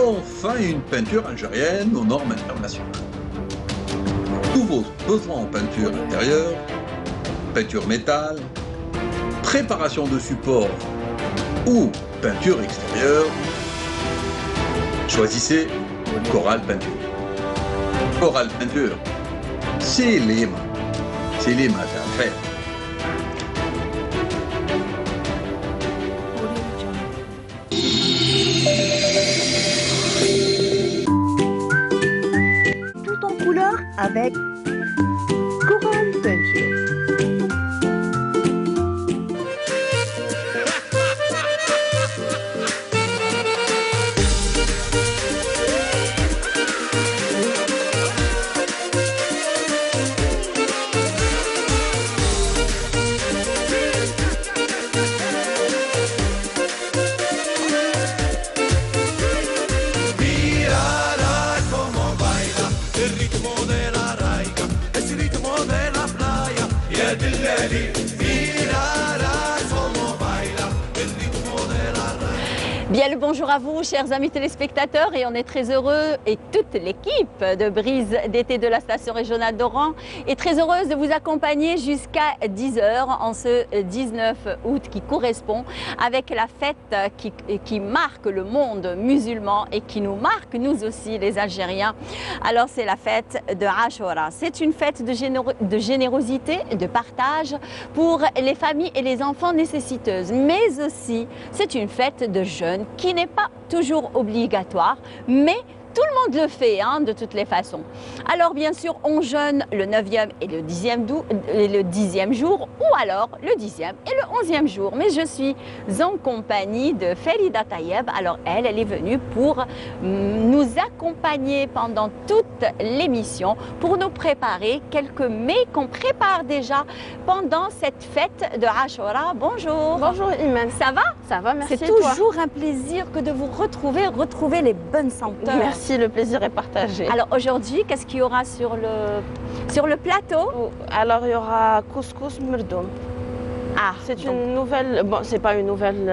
enfin une peinture algérienne aux normes internationales. Tous vos besoins en peinture intérieure, peinture métal, préparation de support ou peinture extérieure, choisissez Coral Peinture. Coral Peinture, c'est les mains à faire. Tout en couleur avec Coral Peinture. Bien le bonjour à vous, chers amis téléspectateurs, et on est très heureux, et toute l'équipe de Brise d'été de la station régionale d'Oran est très heureuse de vous accompagner jusqu'à 10h en ce 19 août qui correspond avec la fête qui marque le monde musulman et qui nous marque nous aussi les Algériens. Alors c'est la fête de Ashura. C'est une fête de générosité, de partage pour les familles et les enfants nécessiteuses, mais aussi c'est une fête de jeûne qui n'est pas toujours obligatoire, mais tout le monde le fait de toutes les façons. Alors bien sûr, on jeûne le 9e et le 10e jour, ou alors le 10e et le 11e jour. Mais je suis en compagnie de Felida Tayeb. Alors elle est venue pour nous accompagner pendant toute l'émission, pour nous préparer quelques mets qu'on prépare déjà pendant cette fête de Ashura. Bonjour. Bonjour Iman. Ça va? Ça va, merci. C'est toujours un plaisir que de vous retrouver les bonnes senteurs. Merci, le plaisir est partagé. Alors aujourd'hui, qu'est-ce qu'il y aura sur le plateau? Alors il y aura couscous merdoum. Ah, c'est une nouvelle, bon c'est pas une nouvelle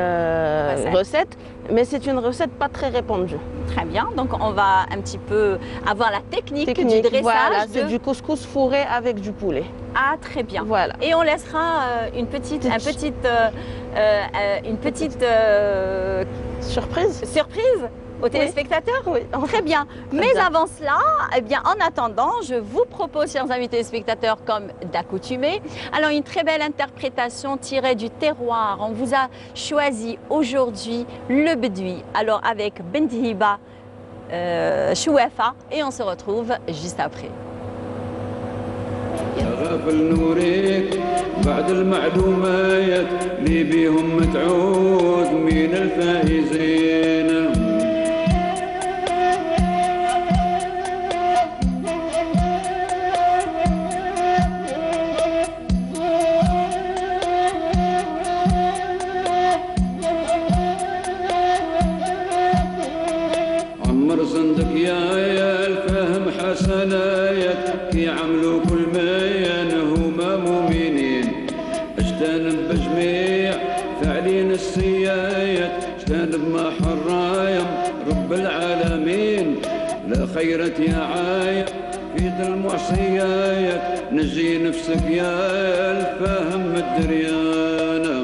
recette, mais c'est une recette pas très répandue. Très bien, donc on va un petit peu avoir la technique du dressage. Voilà, c'est du couscous fourré avec du poulet. Ah, très bien. Voilà. Et on laissera une petite surprise aux téléspectateurs? Oui. Très bien. Mais avant cela, eh bien, en attendant, je vous propose, chers amis téléspectateurs, comme d'accoutumé, alors une très belle interprétation tirée du terroir. On vous a choisi aujourd'hui le Bedoui, alors avec Bentihiba Chouefa, et on se retrouve juste après. غافل نوريك بعد المعلومات اللي بيهم تعود من الفائزين عمر صندق يا الفهم حسنايات كي عملوا كل ما هما مؤمنين اجتنب بجميع فعلين السيايات اجتنب ما حرايم رب العالمين لا خيرت يا عايم في ذا المعصيات نجي نفسك يا الفهم الدريانه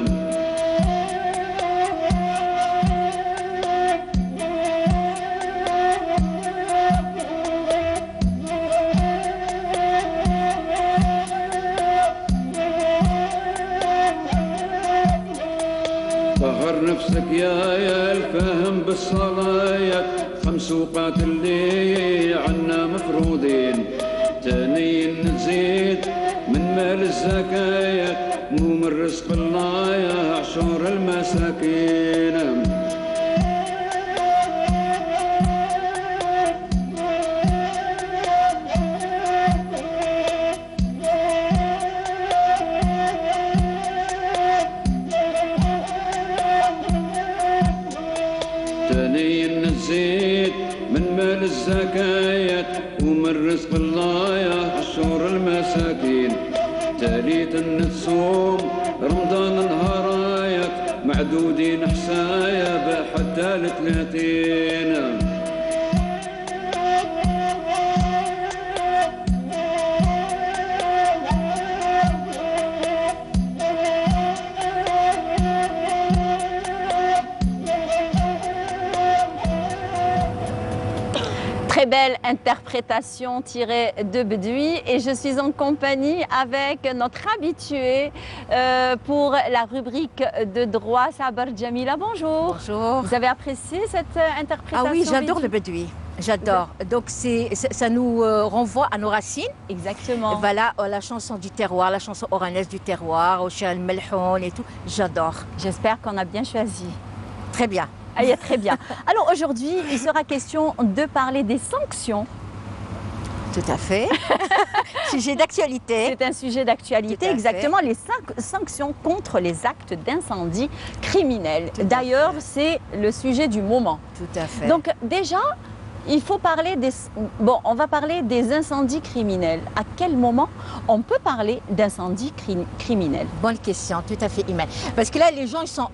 نفسك يا الفهم بالصلايات 5 وقات اللي عنا مفروضين تاني نزيد من مال الزكايات مو من رزق الله يا عشور المساكين الزكايات ومن رزق الله يا حشور المساكين تاليت النصوم رمضان نهارايات معدودين حسايا حتى ل30 Très belle interprétation tirée de Bedoui et je suis en compagnie avec notre habitué pour la rubrique de droit, Sabar Jamila. Bonjour. Bonjour. Vous avez apprécié cette interprétation? Ah oui, j'adore le Bedoui. J'adore. Donc ça nous renvoie à nos racines. Exactement. Voilà, la chanson du terroir, la chanson oranaise du terroir, au Cheikh Melhoun et tout. J'adore. J'espère qu'on a bien choisi. Très bien. Allez, très bien. Alors aujourd'hui, il sera question de parler des sanctions. Tout à fait. Sujet d'actualité. C'est un sujet d'actualité, exactement, les sanctions contre les actes d'incendie criminels. D'ailleurs, c'est le sujet du moment. Tout à fait. Donc déjà, il faut parler des... Bon, on va parler des incendies criminels. À quel moment on peut parler d'incendies criminels? Bonne question, tout à fait, Iman. Parce que là, les gens, ils sont,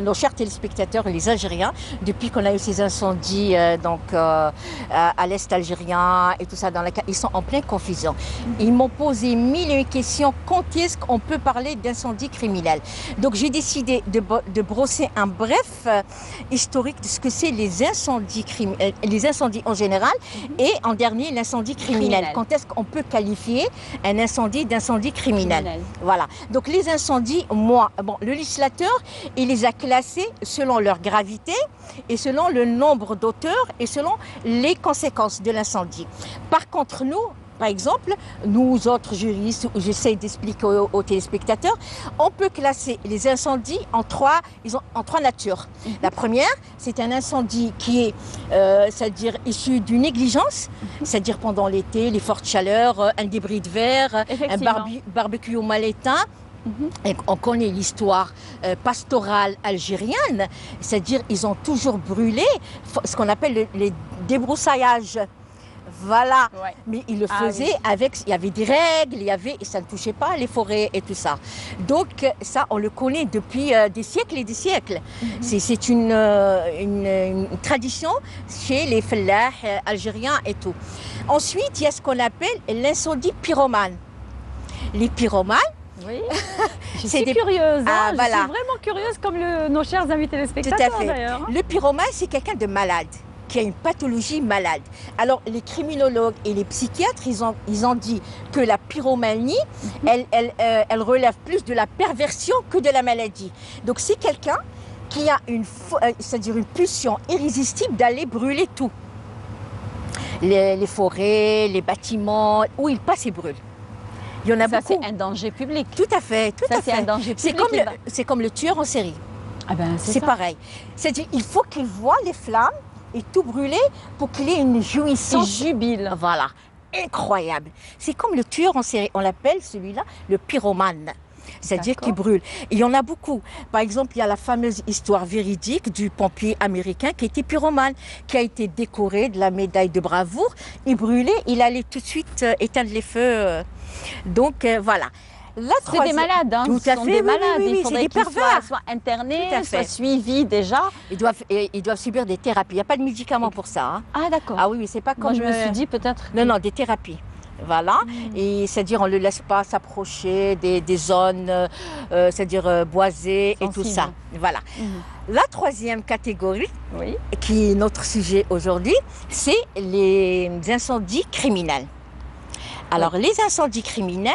nos chers téléspectateurs, les Algériens, depuis qu'on a eu ces incendies à l'est algérien et tout ça, ils sont en pleine confusion. Ils m'ont posé mille et une questions. Quand est-ce qu'on peut parler d'incendie criminel? Donc, j'ai décidé de brosser un bref historique de ce que c'est les incendies criminels. Les incendies en général et en dernier l'incendie criminel. Quand est-ce qu'on peut qualifier un incendie d'incendie criminel? Voilà. Donc les incendies, le législateur, il les a classés selon leur gravité et selon le nombre d'auteurs et selon les conséquences de l'incendie. Par contre, nous, par exemple, nous autres juristes, j'essaie d'expliquer aux téléspectateurs, on peut classer les incendies en trois natures. La première, c'est un incendie qui est, c'est-à-dire issu d'une négligence, c'est-à-dire pendant l'été, les fortes chaleurs, un débris de verre, un barbecue mal éteint. Et on connaît l'histoire pastorale algérienne, c'est-à-dire ils ont toujours brûlé ce qu'on appelle les débroussailles. Voilà, mais ils le faisaient avec, il y avait des règles, et ça ne touchait pas les forêts et tout ça. Donc ça, on le connaît depuis des siècles et des siècles. C'est une tradition chez les fellahs algériens et tout. Ensuite, il y a ce qu'on appelle l'incendie pyromane. Les pyromanes, oui, je suis curieuse, je suis vraiment curieuse comme nos chers amis téléspectateurs d'ailleurs. Le pyromane, c'est quelqu'un de malade, qui a une pathologie malade. Alors, les criminologues et les psychiatres, ils ont dit que la pyromanie, elle relève plus de la perversion que de la maladie. Donc, c'est quelqu'un qui a c'est-à-dire une pulsion irrésistible d'aller brûler tout. Les forêts, les bâtiments, où il passe, il brûle. Il y en a beaucoup. C'est un danger public. Tout à fait, tout à fait. C'est un danger public. C'est comme le tueur en série. Ah ben, c'est pareil. C'est-à-dire, il faut qu'il voit les flammes et tout brûler pour qu'il ait une jouissance. Il jubile. Voilà, incroyable. C'est comme le tueur en série. On l'appelle celui-là le pyromane. C'est-à-dire qu'il brûle. Et il y en a beaucoup. Par exemple, il y a la fameuse histoire véridique du pompier américain qui était pyromane, qui a été décoré de la médaille de bravoure. Il brûlait, il allait tout de suite éteindre les feux. Donc voilà. C'est des malades, hein. Tout à fait, des malades. Oui, il faudrait qu'ils soient internés, soient suivis déjà. Ils doivent subir des thérapies. Il n'y a pas de médicaments pour ça. Hein. Ah d'accord. Ah oui, c'est pas comme... Moi, je me suis dit peut-être... Non, des thérapies. Voilà, et c'est-à-dire on ne le laisse pas s'approcher des zones, c'est-à-dire boisées et tout ça. Voilà. La troisième catégorie, qui est notre sujet aujourd'hui, c'est les incendies criminels. Alors les incendies criminels,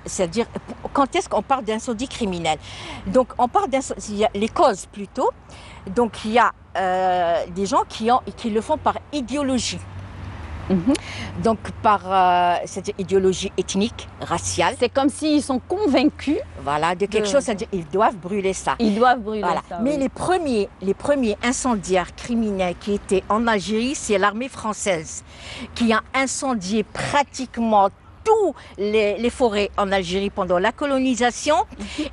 c'est-à-dire, quand est-ce qu'on parle d'incendie criminel? Donc, on parle d'incendie, les causes plutôt. Donc, il y a des gens qui le font par idéologie. Donc, c'est-à-dire idéologie ethnique, raciale. C'est comme s'ils sont convaincus. Voilà, de quelque chose, c'est-à-dire ils doivent brûler ça. Ils doivent brûler ça. Mais les premiers incendiaires criminels qui étaient en Algérie, c'est l'armée française qui a incendié pratiquement toutes les forêts en Algérie pendant la colonisation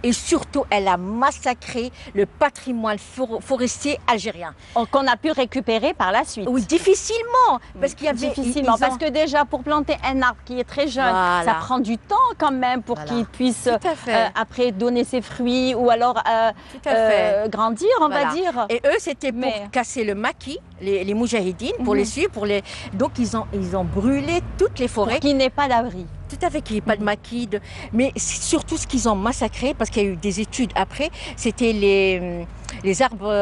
et surtout elle a massacré le patrimoine forestier algérien. Qu'on a pu récupérer par la suite. Oui, difficilement. Parce qu'il y avait, parce que déjà pour planter un arbre qui est très jeune, ça prend du temps quand même pour qu'il puisse après donner ses fruits ou alors grandir, on va dire. Et eux, c'était pour casser le maquis, les moujahidines, pour les suivre. Donc ils ont brûlé toutes les forêts. Pour qu'il n'ait pas d'abri. Tout à fait, qu'il n'y ait pas de maquis. Mais surtout ce qu'ils ont massacré, parce qu'il y a eu des études après, c'était les arbres,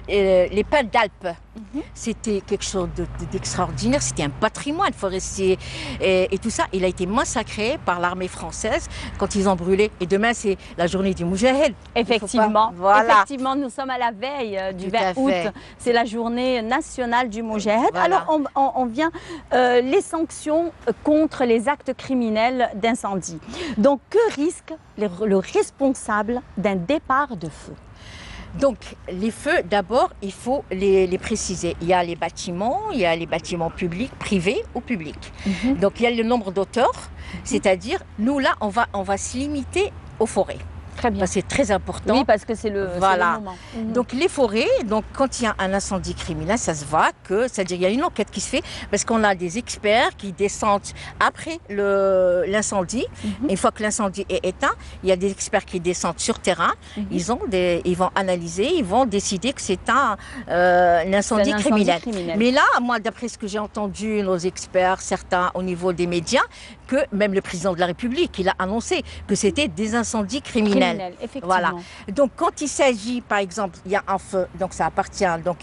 les pins d'Alpes. c'était quelque chose d'extraordinaire, c'était un patrimoine forestier et tout ça. Il a été massacré par l'armée française quand ils ont brûlé. Et demain, c'est la journée du Moujahid. Effectivement, Voilà. effectivement, nous sommes à la veille du Tout à 20 août. fait. C'est la journée nationale du Moujahid. Voilà. Alors, on vient les sanctions contre les actes criminels d'incendie. Donc, que risque le responsable d'un départ de feu? Donc, les feux, d'abord, il faut les préciser. Il y a les bâtiments publics, privés ou publics. Donc, il y a le nombre d'auteurs, c'est-à-dire, nous, là, on va se limiter aux forêts. Très bien. C'est très important. Oui, parce que c'est le moment. Donc les forêts, donc quand il y a un incendie criminel, ça se voit que, c'est-à-dire il y a une enquête qui se fait parce qu'on a des experts qui descendent après l'incendie. Une fois que l'incendie est éteint, il y a des experts qui descendent sur terrain. Ils vont analyser, ils vont décider que c'est un incendie criminel. Mais là, moi, d'après ce que j'ai entendu, nos experts, certains au niveau des médias, que même le président de la République, il a annoncé que c'était des incendies criminels. Effectivement. Voilà. Donc, quand il s'agit, par exemple, il y a un feu, donc ça appartient, donc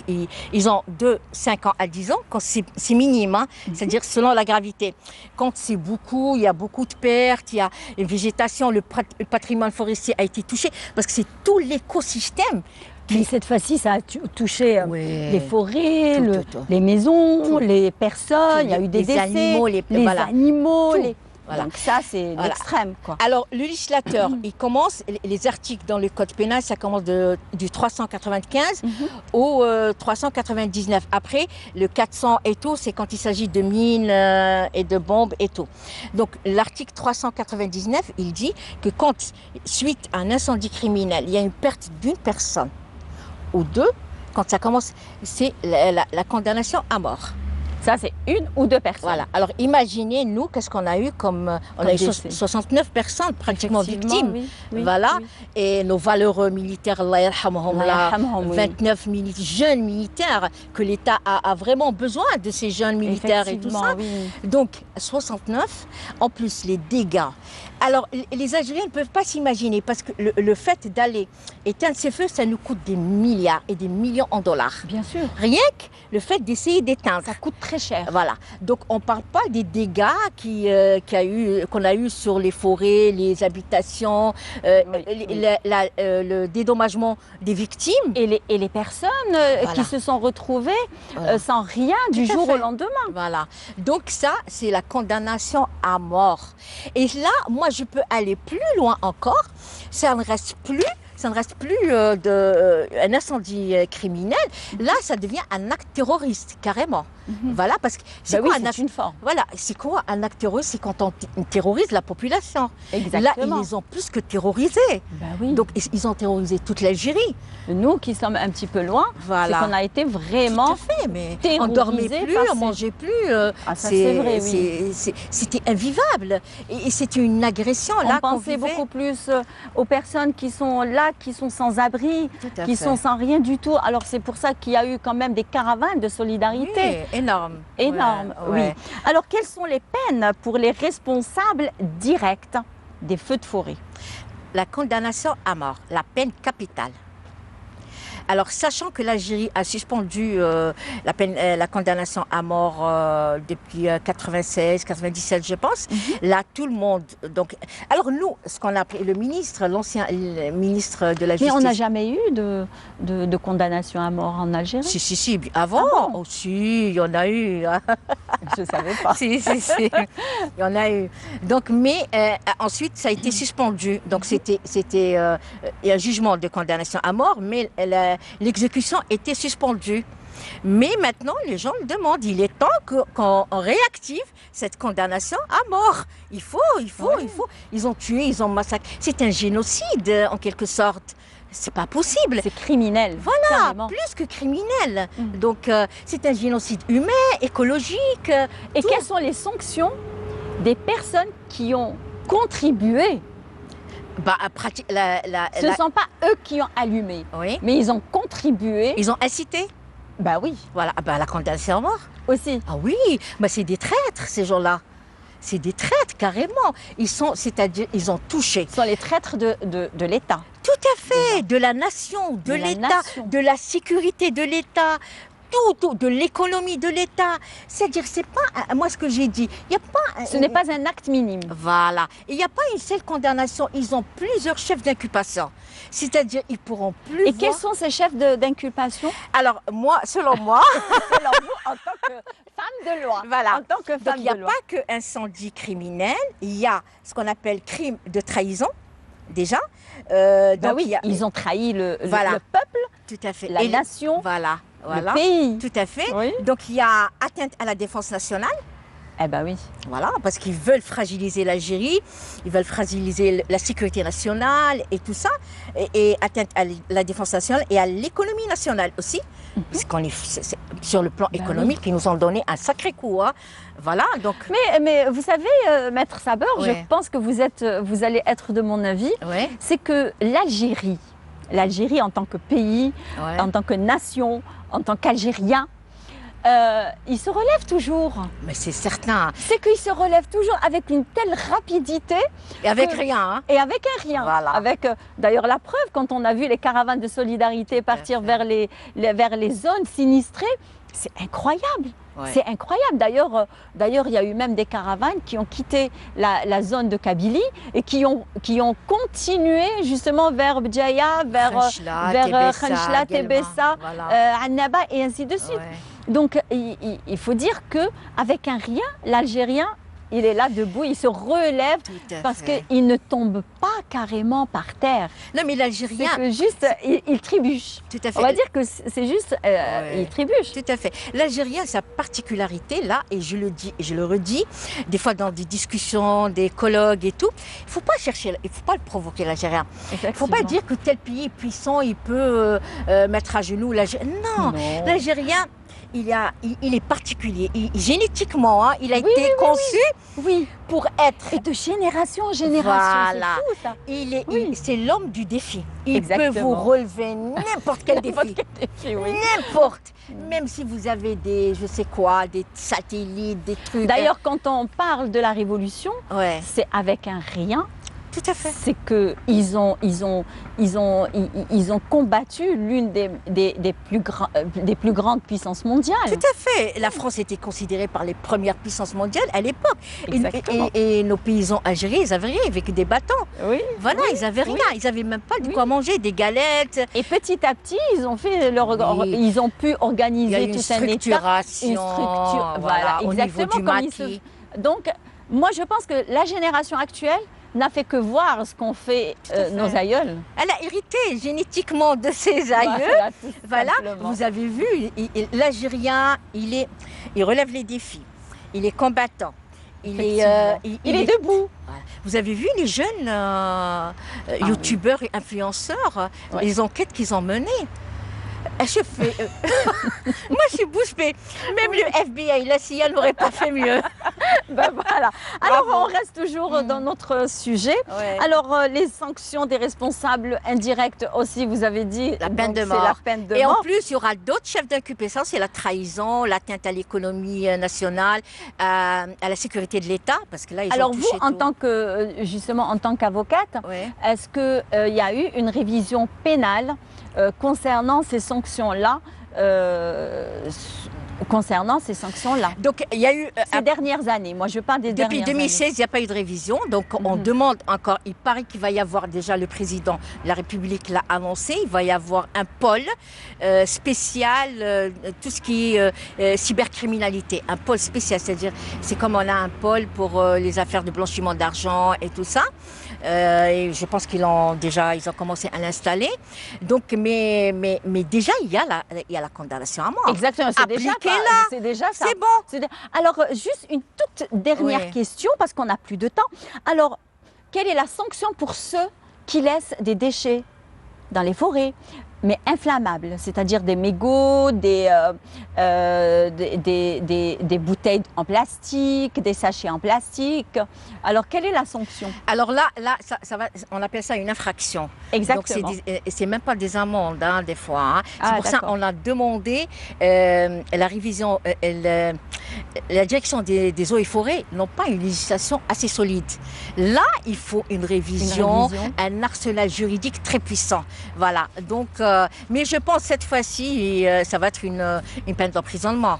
ils ont de 5 ans à 10 ans, quand c'est minime, hein, c'est-à-dire selon la gravité. Quand c'est beaucoup, il y a beaucoup de pertes, il y a une végétation, le patrimoine forestier a été touché, parce que c'est tout l'écosystème. Mais cette fois-ci, ça a touché les forêts, tout. les maisons, les personnes, il y a eu des décès, animaux, les animaux. Voilà. Donc ça, c'est l'extrême, quoi. Alors, le législateur, il commence, les articles dans le code pénal, ça commence du 395 au 399. Après, le 400 et tout, c'est quand il s'agit de mines et de bombes et tout. Donc, l'article 399, il dit que quand, suite à un incendie criminel, il y a une perte d'une personne ou deux, quand ça commence, c'est la condamnation à mort. Ça, c'est une ou deux personnes. Voilà. Alors, imaginez, nous, qu'est-ce qu'on a eu comme on a eu 69 personnes pratiquement victimes. Oui, voilà. oui. Et nos valeureux militaires, Allah yarhamhum, là, 29 jeunes militaires, que l'État a vraiment besoin de ces jeunes militaires et tout ça. Oui. Donc, 69, en plus les dégâts. Alors, les Algériens ne peuvent pas s'imaginer, parce que le fait d'aller éteindre ces feux, ça nous coûte des milliards et des millions en dollars. Bien sûr. Rien que le fait d'essayer d'éteindre. Ça coûte très cher. Voilà. Donc, on ne parle pas des dégâts qu'on a eu sur les forêts, les habitations, le dédommagement des victimes. Et les personnes qui se sont retrouvées sans rien du jour au lendemain. Voilà. Donc ça, c'est la condamnation à mort. Et là, moi, je peux aller plus loin encore. Ça ne reste plus un incendie criminel. Là, ça devient un acte terroriste, carrément. Voilà, parce que c'est quoi un acte? Une forme. Voilà, c'est quoi un acte terroriste? C'est quand on terrorise la population. Exactement. Là, ils les ont plus que terrorisés. Ben oui. Donc, ils ont terrorisé toute l'Algérie. Nous qui sommes un petit peu loin, Voilà. c'est qu'on a été vraiment Tout à fait, mais terrorisés on ne dormait plus, par on ne mangeait plus. Ah, ça, c'est vrai, oui. C'était invivable. Et c'était une agression. On pensait beaucoup plus aux personnes qui sont là, qui sont sans abri, qui sont sans rien du tout. Alors c'est pour ça qu'il y a eu quand même des caravanes de solidarité. Oui, énorme. Énorme, ouais. oui. Alors quelles sont les peines pour les responsables directs des feux de forêt? La condamnation à mort, la peine capitale. Alors, sachant que l'Algérie a suspendu la condamnation à mort depuis 96, 97, je pense, là, tout le monde... Donc, alors, nous, ce qu'on a appelé le ministre, l'ancien ministre de la Justice... Mais on n'a jamais eu de condamnation à mort en Algérie? Si, avant. Ah bon? Si, il y en a eu. Je ne savais pas. si. Il y en a eu. Donc, mais ensuite, ça a été suspendu. Donc, c'était un jugement de condamnation à mort, mais l'exécution était suspendue. Mais maintenant, les gens le demandent. Il est temps qu'on réactive cette condamnation à mort. Il faut. Ils ont tué, ils ont massacré. C'est un génocide, en quelque sorte. C'est pas possible. C'est criminel. Voilà, carrément. plus que criminel. Donc, c'est un génocide humain, écologique. Et quelles sont les sanctions des personnes qui ont contribué? Ce ne sont pas eux qui ont allumé, mais ils ont contribué. Ils ont incité. Bah oui. Voilà, la condamnation à mort. Aussi. Ah oui, c'est des traîtres, ces gens-là. C'est des traîtres, carrément. C'est-à-dire, ils ont touché. Ce sont les traîtres de l'État. Tout à fait, de la nation, de l'État, de la sécurité de l'État. tout, de l'économie de l'État. C'est-à-dire, c'est pas, moi ce que j'ai dit, il n'y a pas... Ce n'est pas un acte minime. Voilà. Il n'y a pas une seule condamnation. Ils ont plusieurs chefs d'inculpation. C'est-à-dire, ils pourront plus Et voir... quels sont ces chefs d'inculpation? Alors, moi, selon moi... Selon vous, en tant que femme de loi. Voilà. En tant que Donc, femme il n'y a de loi. pas que incendie criminel, il y a ce qu'on appelle crime de trahison, déjà. Bah Donc, oui, il y a- ils ont trahi le Voilà. peuple, Tout à fait. la Et nation, Voilà. le pays. Tout à fait. Oui. Donc, il y a atteinte à la défense nationale. Eh ben oui. Voilà, parce qu'ils veulent fragiliser l'Algérie, ils veulent fragiliser la sécurité nationale et tout ça, et atteinte à la défense nationale et à l'économie nationale aussi, puisqu'on est, sur le plan économique, ils nous ont donné un sacré coup. Hein. Voilà, donc... Mais vous savez, Maître Saber, je Ouais. pense que vous allez être de mon avis, Ouais, c'est que l'Algérie en tant que pays, ouais. en tant que nation, en tant qu'Algérien, il se relève toujours. Mais c'est certain. C'est qu'il se relève toujours avec une telle rapidité Et avec que- rien. Hein. et avec un rien. Voilà. Avec d'ailleurs la preuve, quand on a vu les caravanes de solidarité partir vers les zones sinistrées, c'est incroyable. Ouais. C'est incroyable. D'ailleurs, il y a eu même des caravanes qui ont quitté la zone de Kabylie et qui ont continué justement vers Bdjaya, vers Khanchla, Tébessa, Annaba et ainsi de suite. Donc, il faut dire qu'avec un rien, l'Algérien, il est là debout, il se relève parce qu'il ne tombe pas carrément par terre. Non, mais C'est l'Algérien, que juste, il trébuche. tout à fait. On va dire que c'est juste, il trébuche. Tout à fait. L'Algérien, sa particularité, là, et je le dis et je le redis, des fois dans des discussions, des colloques et tout, il ne faut pas chercher, il ne faut pas le provoquer, l'Algérien. Il ne faut pas dire que tel pays est puissant, il peut mettre à genoux l'Algérien. Non, l'Algérien, il est particulier. Génétiquement, hein, il a été conçu Oui, pour être. et de génération en génération, Voilà. c'est fou ça. Oui. C'est l'homme du défi. Il Exactement. peut vous relever n'importe quel défi. défi, oui. N'importe. Même si vous avez des, je sais quoi, des satellites, des trucs. D'ailleurs, quand on parle de la révolution, Ouais, c'est avec un rien. tout à fait. C'est qu'ils ont combattu l'une des plus grandes puissances mondiales. Tout à fait. La France était considérée par les premières puissances mondiales à l'époque. Exactement. Et nos paysans algériens, ils avaient rien avec des bâtons. Oui. Voilà, Oui, ils avaient rien. oui. Ils n'avaient même pas de Oui. quoi manger, des galettes. Et petit à petit, ils ont fait Oui. ils ont pu Il y a organiser une tout un état, structuration. une structure, voilà, au niveau exactement du comme ils se. maquis. Donc, moi, je pense que la génération actuelle n'a fait que voir ce qu'ont fait Tout à fait. nos aïeuls. Elle a hérité génétiquement de ses aïeux. tout Voilà, simplement. vous avez vu, l'Algérien, il relève les défis, il est combattant, il est debout. Voilà. Vous avez vu les jeunes youtubeurs et influenceurs, Ouais. les enquêtes qu'ils ont menées. Je fais, moi je suis bouche bée. Même le FBI, la CIA n'aurait pas fait mieux. Ben voilà. Alors, Bravo. on reste toujours dans notre sujet. Ouais. Alors, les sanctions des responsables indirects aussi, vous avez dit. La peine donc, de c'est mort. la peine de Et en mort. plus, il y aura d'autres chefs d'inculpation, c'est la trahison, l'atteinte à l'économie nationale, à la sécurité de l'État, parce que là, ils Alors ont vous, touché en tout. tant que, justement, en tant qu'avocate, Ouais. est-ce qu'il y a eu une révision pénale concernant ces sanctions-là Donc, il y a eu... ces dernières années? Moi, je parle des Depuis dernières 2016, il n'y a pas eu de révision. Donc, on demande encore. Il paraît qu'il va y avoir déjà, le président de la République l'a annoncé, il va y avoir un pôle spécial, tout ce qui est cybercriminalité. Un pôle spécial, c'est-à-dire, c'est comme on a un pôle pour les affaires de blanchiment d'argent et tout ça. Et je pense qu'ils ont commencé à l'installer. Donc, mais déjà, il y a la condamnation à mort. Exactement, Appliquez-la. c'est déjà ça. C'est bon. Alors, juste une toute dernière Ouais. question, parce qu'on n'a plus de temps. Alors, quelle est la sanction pour ceux qui laissent des déchets dans les forêts, mais inflammables, c'est-à-dire des mégots, des bouteilles en plastique, des sachets en plastique? Alors, quelle est la sanction? Alors là ça va, on appelle ça une infraction. Exactement. Donc c'est même pas des amendes hein, des fois. Hein. C'est Ah, pour ça d'accord. qu'on a demandé la révision, la direction des eaux et forêts n'ont pas une législation assez solide. Là, il faut une révision, un arsenal juridique très puissant. Voilà. Donc, mais je pense cette fois-ci, ça va être une peine d'emprisonnement.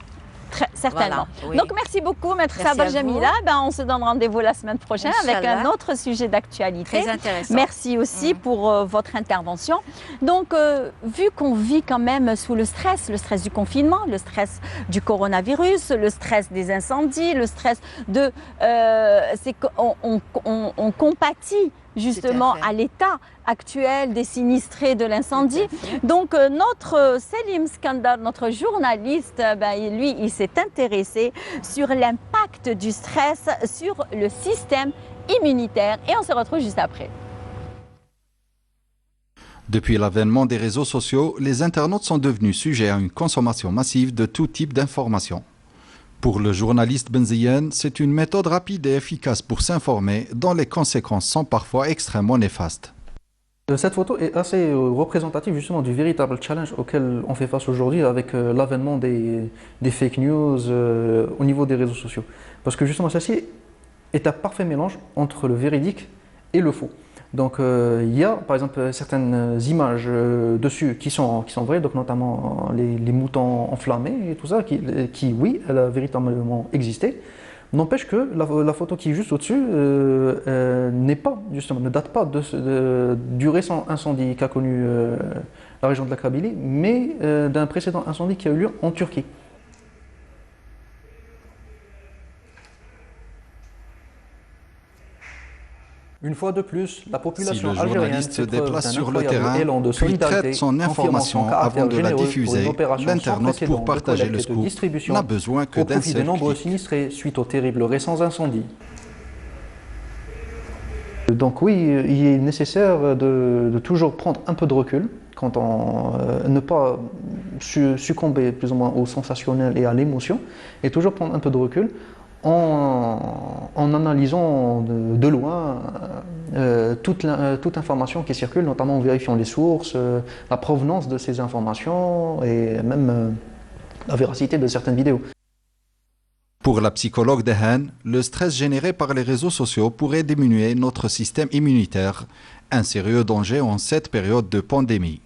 Très certainement. Voilà, oui. Donc merci beaucoup, Maître Sabar Jamila. On se donne rendez-vous la semaine prochaine avec un autre sujet d'actualité. Très intéressant. Merci aussi pour votre intervention. Donc, vu qu'on vit quand même sous le stress du confinement, le stress du coronavirus, le stress des incendies, le stress de... c'est qu'on compatit justement à l'état actuel des sinistrés de l'incendie. Donc notre Selim Skandar, notre journaliste, lui, il s'est intéressé sur l'impact du stress sur le système immunitaire et on se retrouve juste après. Depuis l'avènement des réseaux sociaux, les internautes sont devenus sujets à une consommation massive de tout type d'informations. Pour le journaliste Benziyen, c'est une méthode rapide et efficace pour s'informer, dont les conséquences sont parfois extrêmement néfastes. Cette photo est assez représentative justement du véritable challenge auquel on fait face aujourd'hui avec l'avènement des fake news au niveau des réseaux sociaux. Parce que justement celle-ci est un parfait mélange entre le véridique et le faux. Donc il y a par exemple certaines images dessus qui sont vraies, donc notamment les moutons enflammés et tout ça, qui oui, elle a véritablement existé. N'empêche que la photo qui est juste au-dessus ne date pas du récent incendie qu'a connu la région de la Kabylie, mais d'un précédent incendie qui a eu lieu en Turquie. Une fois de plus, la population algérienne algérienne se déplace sur le terrain, puis traite son information avant de la diffuser, l'internaute pour partager le scoop n'a besoin que d'un seul de nombreux clic. sinistrés suite aux terribles récents incendies. Donc oui, il est nécessaire de toujours prendre un peu de recul, quand ne pas succomber plus ou moins au sensationnel et à l'émotion, et toujours prendre un peu de recul en analysant de loin toute information qui circule, notamment en vérifiant les sources, la provenance de ces informations et même la véracité de certaines vidéos. Pour la psychologue Dehan, le stress généré par les réseaux sociaux pourrait diminuer notre système immunitaire, un sérieux danger en cette période de pandémie.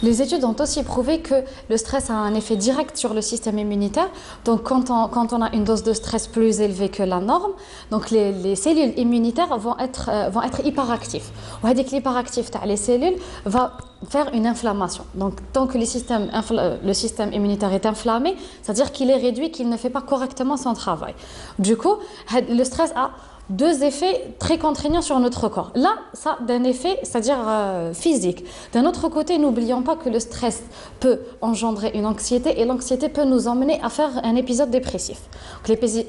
Les études ont aussi prouvé que le stress a un effet direct sur le système immunitaire. Donc quand on a une dose de stress plus élevée que la norme, donc les cellules immunitaires vont être hyperactives. Et l'hyperactif les cellules va faire une inflammation. Donc tant que le système immunitaire est inflammé, c'est-à-dire qu'il est réduit, qu'il ne fait pas correctement son travail. Du coup, le stress a deux effets très contraignants sur notre corps. Là, ça d'un effet, c'est-à-dire physique. D'un autre côté, n'oublions pas que le stress peut engendrer une anxiété et l'anxiété peut nous emmener à faire un épisode dépressif.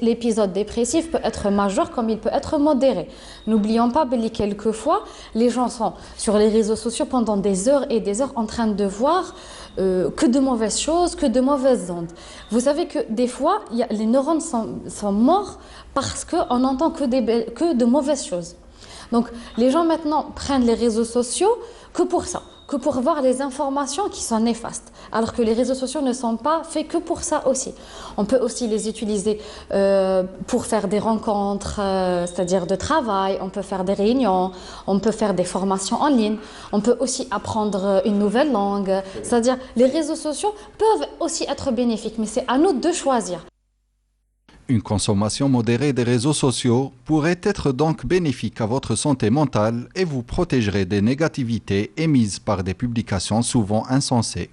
L'épisode dépressif peut être majeur comme il peut être modéré. N'oublions pas que quelquefois, les gens sont sur les réseaux sociaux pendant des heures et des heures en train de voir que de mauvaises choses, que de mauvaises ondes. Vous savez que des fois, les neurones sont morts parce qu'on n'entend que de mauvaises choses. Donc les gens maintenant prennent les réseaux sociaux que pour ça, que pour voir les informations qui sont néfastes, alors que les réseaux sociaux ne sont pas faits que pour ça aussi. On peut aussi les utiliser pour faire des rencontres, c'est-à-dire de travail, on peut faire des réunions, on peut faire des formations en ligne, on peut aussi apprendre une nouvelle langue, c'est-à-dire les réseaux sociaux peuvent aussi être bénéfiques, mais c'est à nous de choisir. Une consommation modérée des réseaux sociaux pourrait être donc bénéfique à votre santé mentale et vous protégerait des négativités émises par des publications souvent insensées.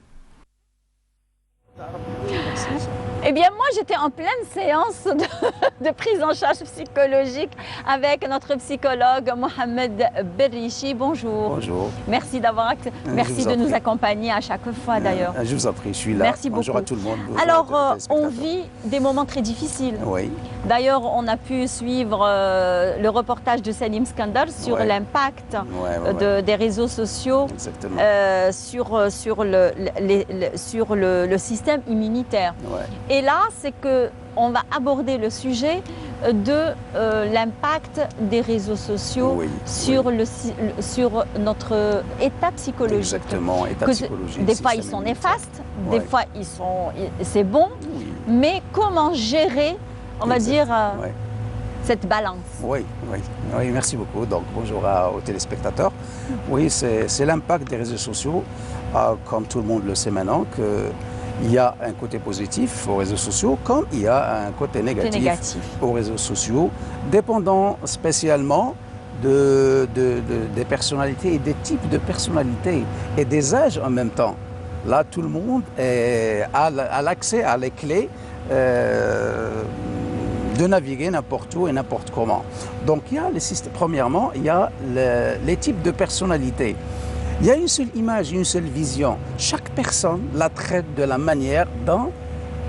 Eh bien, moi, j'étais en pleine séance de prise en charge psychologique avec notre psychologue Mohamed Berrichi. Bonjour. Bonjour. Merci de nous accompagner à chaque fois, d'ailleurs. Je vous en prie, je suis là. Merci Bonjour beaucoup. À tout le monde. Bonjour alors, on vit des moments très difficiles. Oui. D'ailleurs, on a pu suivre le reportage de Selim Skandar sur l'impact des réseaux sociaux sur le système immunitaire. Et là, c'est qu'on va aborder le sujet de l'impact des réseaux sociaux sur notre état psychologique. Exactement, état psychologique. Des fois, ils sont néfastes, des fois, c'est bon. mais comment gérer, on va dire, Oui. cette balance? Oui, merci beaucoup. Donc, bonjour aux téléspectateurs. Oui, c'est l'impact des réseaux sociaux, comme tout le monde le sait maintenant, qu'il y a un côté positif aux réseaux sociaux, comme il y a un côté négatif aux réseaux sociaux, dépendant spécialement des personnalités et des types de personnalités et des âges en même temps. Là, tout le monde a l'accès à les clés de naviguer n'importe où et n'importe comment. Donc, il y a premièrement, il y a les types de personnalités. Il y a une seule image, une seule vision. Chaque personne la traite de la manière dont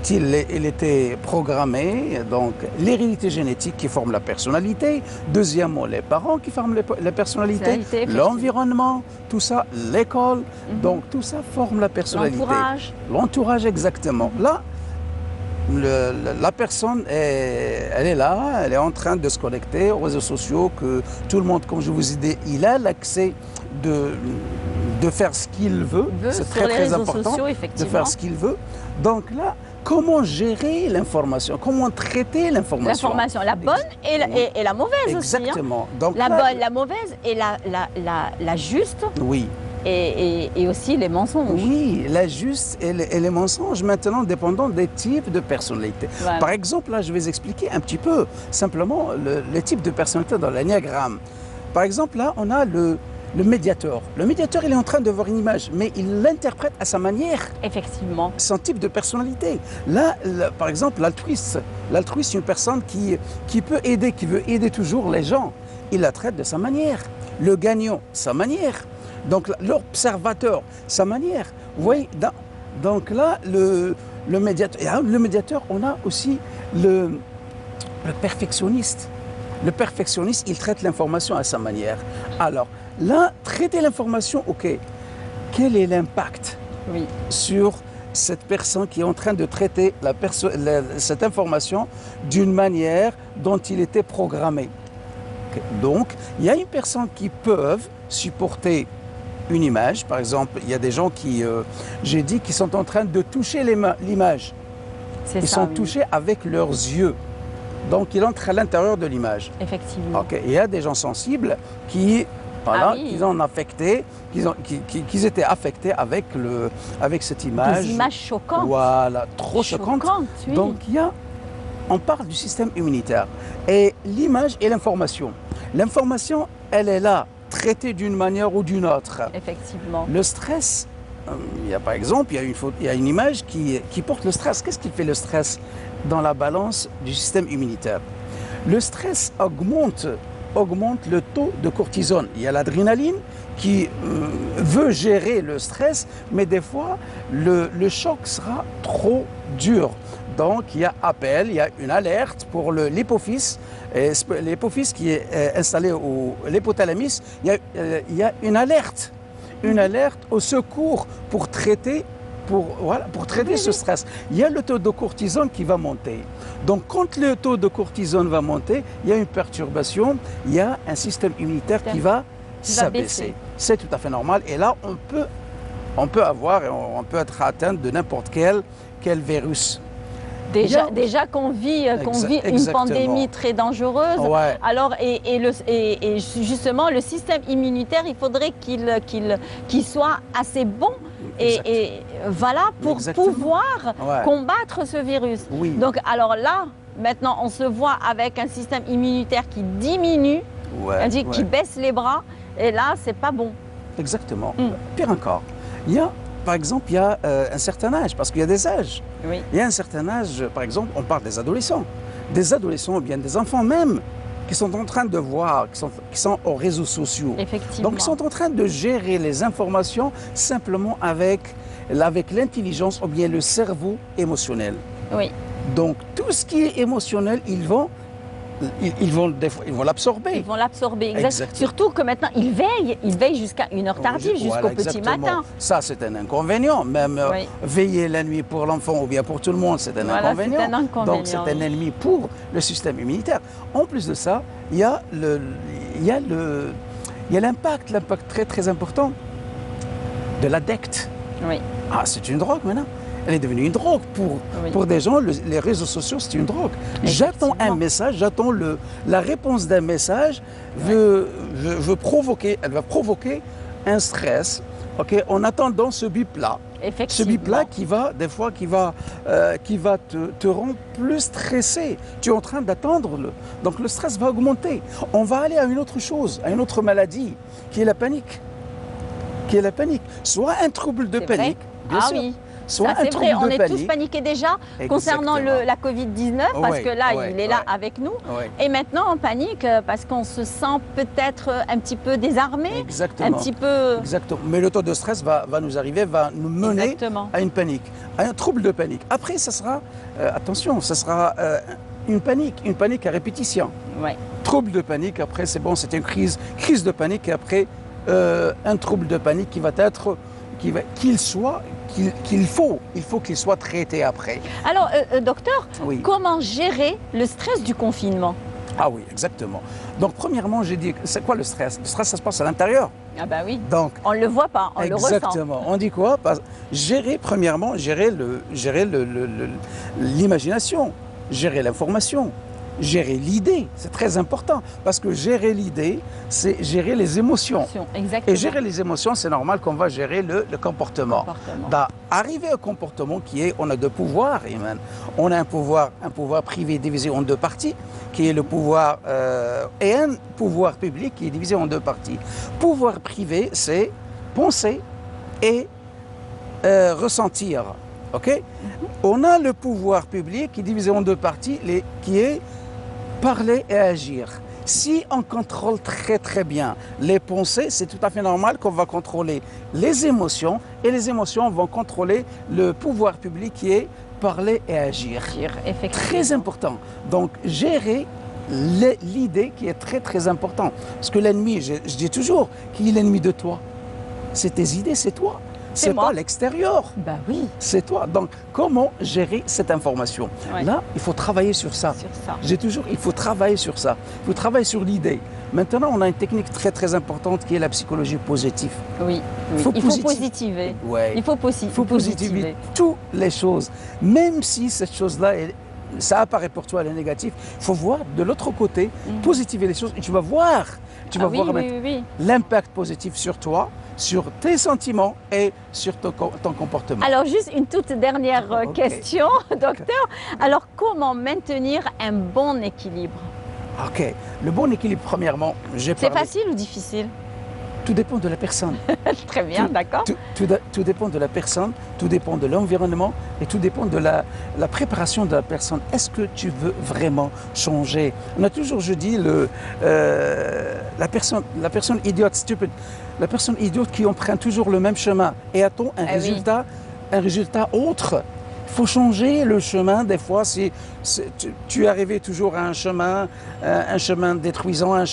il était programmé. Donc, l'hérédité génétique qui forme la personnalité. Deuxièmement, les parents qui forment la personnalité. L'environnement, tout ça, l'école. Donc, tout ça forme la personnalité. L'entourage. L'entourage, exactement. Là, la personne, elle est là, elle est en train de se connecter aux réseaux sociaux, que tout le monde, comme je vous ai dit, il a l'accès de faire ce qu'il veut. C'est très important de faire ce qu'il veut. Donc là, comment gérer l'information? Comment traiter l'information? L'information, la bonne et la mauvaise Exactement. aussi. Hein. Donc la bonne, la mauvaise et la juste. Oui. Et aussi les mensonges. Oui, la juste et les mensonges maintenant dépendant des types de personnalités. Voilà. Par exemple, là, je vais expliquer un petit peu simplement les types de personnalités dans l'ennéagramme. Par exemple, là, on a le médiateur. Le médiateur, il est en train de voir une image, mais il l'interprète à sa manière. Effectivement. Son type de personnalité. Là, par exemple, l'altruiste. L'altruiste, c'est une personne qui peut aider, qui veut aider toujours les gens. Il la traite de sa manière. Le gagnant, sa manière. Donc, l'observateur, sa manière. Vous voyez, donc là, le médiateur, on a aussi le perfectionniste. Le perfectionniste, il traite l'information à sa manière. Alors, là, traiter l'information, ok, quel est l'impact sur cette personne qui est en train de traiter cette information d'une manière dont il était programmé? Okay. Donc, il y a une personne qui peuvent supporter une image. Par exemple, il y a des gens qui, j'ai dit, qui sont en train de toucher l'image. Ils sont touchés avec leurs yeux. Donc, il entre à l'intérieur de l'image. Effectivement. Okay. Il y a des gens sensibles qui, qui étaient affectés avec cette image. Des images choquantes. Voilà, trop choquantes. Oui. Donc, on parle du système immunitaire. Et l'image et l'information. L'information, elle est là, traitée d'une manière ou d'une autre. Effectivement. Le stress, par exemple, il y a une image qui porte le stress. Qu'est-ce qui fait le stress dans la balance du système immunitaire? Le stress augmente le taux de cortisone. Il y a l'adrénaline qui veut gérer le stress, mais des fois, le choc sera trop dur. Donc, il y a appel, il y a une alerte pour l'hypophyse. L'hypophyse qui est installé l'hypothalamus, il y a une alerte au secours pour traiter ce stress. Il y a le taux de cortisone qui va monter. Donc, quand le taux de cortisone va monter, il y a une perturbation, il y a un système immunitaire qui va s'abaisser. C'est tout à fait normal. Et là, on peut être atteint de n'importe quel virus. Déjà qu'on vit une pandémie très dangereuse. Ouais. Alors, et justement, le système immunitaire, il faudrait qu'il soit assez bon et voilà pour pouvoir combattre ce virus. Oui. Donc, alors là, maintenant, on se voit avec un système immunitaire qui diminue, qui baisse les bras, et là, c'est pas bon. Exactement. Pire encore, par exemple, il y a un certain âge, parce qu'il y a des âges. Oui. Il y a un certain âge, par exemple, on parle des adolescents. Des adolescents ou bien des enfants même, qui sont en train de voir, qui sont aux réseaux sociaux. Effectivement. Donc, ils sont en train de gérer les informations simplement avec l'intelligence ou bien le cerveau émotionnel. Oui. Donc, tout ce qui est émotionnel, ils vont l'absorber. Ils vont l'absorber, exactement. Surtout que maintenant, ils veillent jusqu'à une heure tardive, jusqu'au petit matin. Ça, c'est un inconvénient. Même veiller la nuit pour l'enfant ou bien pour tout le monde, c'est un inconvénient. Donc, c'est un ennemi pour le système immunitaire. En plus de ça, il y a l'impact très, très important de l'addict. Oui. Ah, c'est une drogue maintenant. Elle est devenue une drogue. Pour des gens, les réseaux sociaux, c'est une drogue. J'attends un message, j'attends la réponse d'un message, elle va provoquer un stress. Okay, en attendant ce bip-là. Ce bip-là qui va te rendre plus stressé. Tu es en train d'attendre. Donc le stress va augmenter. On va aller à une autre chose, à une autre maladie, qui est la panique. Soit un trouble de panique, bien sûr. Oui. C'est vrai, on est tous paniqués déjà concernant la Covid-19 parce que là, il est là avec nous. Et maintenant, on panique parce qu'on se sent peut-être un petit peu désarmé. Exactement. Un petit peu... Exactement. Mais le taux de stress va nous mener à une panique, à un trouble de panique. Après, ça sera, attention, ça sera une panique à répétition. Trouble de panique, après, c'est bon, c'est une crise de panique et après, un trouble de panique qui va être, il faut qu'il soit traité après. Alors, docteur, comment gérer le stress du confinement? Ah oui, exactement. Donc, premièrement, j'ai dit, c'est quoi le stress? Le stress, ça se passe à l'intérieur. Ah bah oui. Donc, on ne le voit pas, on le ressent. Exactement. On dit quoi? Premièrement, gérer l'imagination, gérer l'information. Gérer l'idée, c'est très important parce que gérer l'idée, c'est gérer les émotions. Exactement. Et gérer les émotions, c'est normal qu'on va gérer le comportement. Arriver au comportement qui est, on a deux pouvoirs, Iman. On a un pouvoir privé divisé en deux parties, qui est le pouvoir, et un pouvoir public qui est divisé en deux parties. Pouvoir privé, c'est penser et ressentir. Okay? On a le pouvoir public qui est divisé en deux parties, qui est parler et agir. Si on contrôle très très bien les pensées, c'est tout à fait normal qu'on va contrôler les émotions et les émotions vont contrôler le pouvoir public qui est parler et agir. Très important. Donc gérer l'idée qui est très très important. Parce que l'ennemi, je dis toujours, qui est l'ennemi de toi? C'est tes idées, c'est toi. C'est pas l'extérieur. Ben oui. C'est toi. Donc, comment gérer cette information? Là, il faut travailler sur ça. J'ai toujours, il faut travailler sur ça. Il faut travailler sur l'idée. Maintenant, on a une technique très très importante qui est la psychologie positive. Oui. Il faut positiver. Il faut positiver toutes les choses. Même si cette chose-là, ça apparaît pour toi, elle est négative, il faut voir de l'autre côté, positiver les choses et tu vas voir. Tu vas voir l'impact positif sur toi, sur tes sentiments et sur ton comportement. Alors, juste une toute dernière question, docteur. Alors, comment maintenir un bon équilibre? Ok. Le bon équilibre, premièrement, c'est facile ou difficile? Tout dépend de la personne. Très bien, d'accord. Tout dépend de la personne, tout dépend de l'environnement et tout dépend de la préparation de la personne. Est-ce que tu veux vraiment changer? On a toujours, je dis, la personne idiote, stupide, la personne idiote qui emprunte toujours le même chemin et attend un résultat autre. Il faut changer le chemin. Des fois, si tu es arrivé toujours à un chemin détruisant, un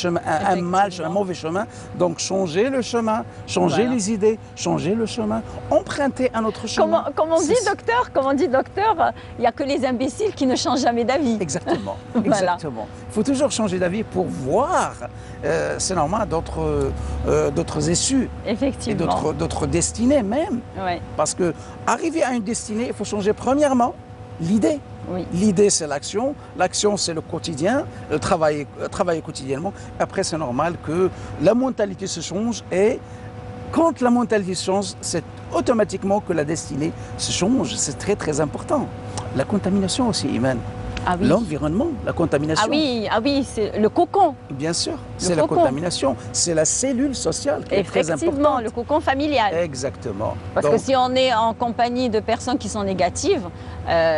mauvais chemin. Donc, changer le chemin, changer les idées, changer le chemin, emprunter un autre chemin. Comme on dit, docteur, il n'y a que les imbéciles qui ne changent jamais d'avis. Exactement. Exactement. Il faut toujours changer d'avis pour voir, c'est normal, d'autres issues. Effectivement. Et d'autres destinées même. Parce que arriver à une destinée, il faut changer premièrement l'idée. L'idée, c'est l'action. L'action, c'est le quotidien, le travailler quotidiennement. Après, c'est normal que la mentalité se change et quand la mentalité change, c'est automatiquement que la destinée se change. C'est très, très important. La contamination aussi, Iman. L'environnement, la contamination. Ah oui, c'est le cocon. Bien sûr, c'est la contamination. C'est la cellule sociale qui est très importante. Effectivement, le cocon familial. Exactement. Parce que si on est en compagnie de personnes qui sont négatives,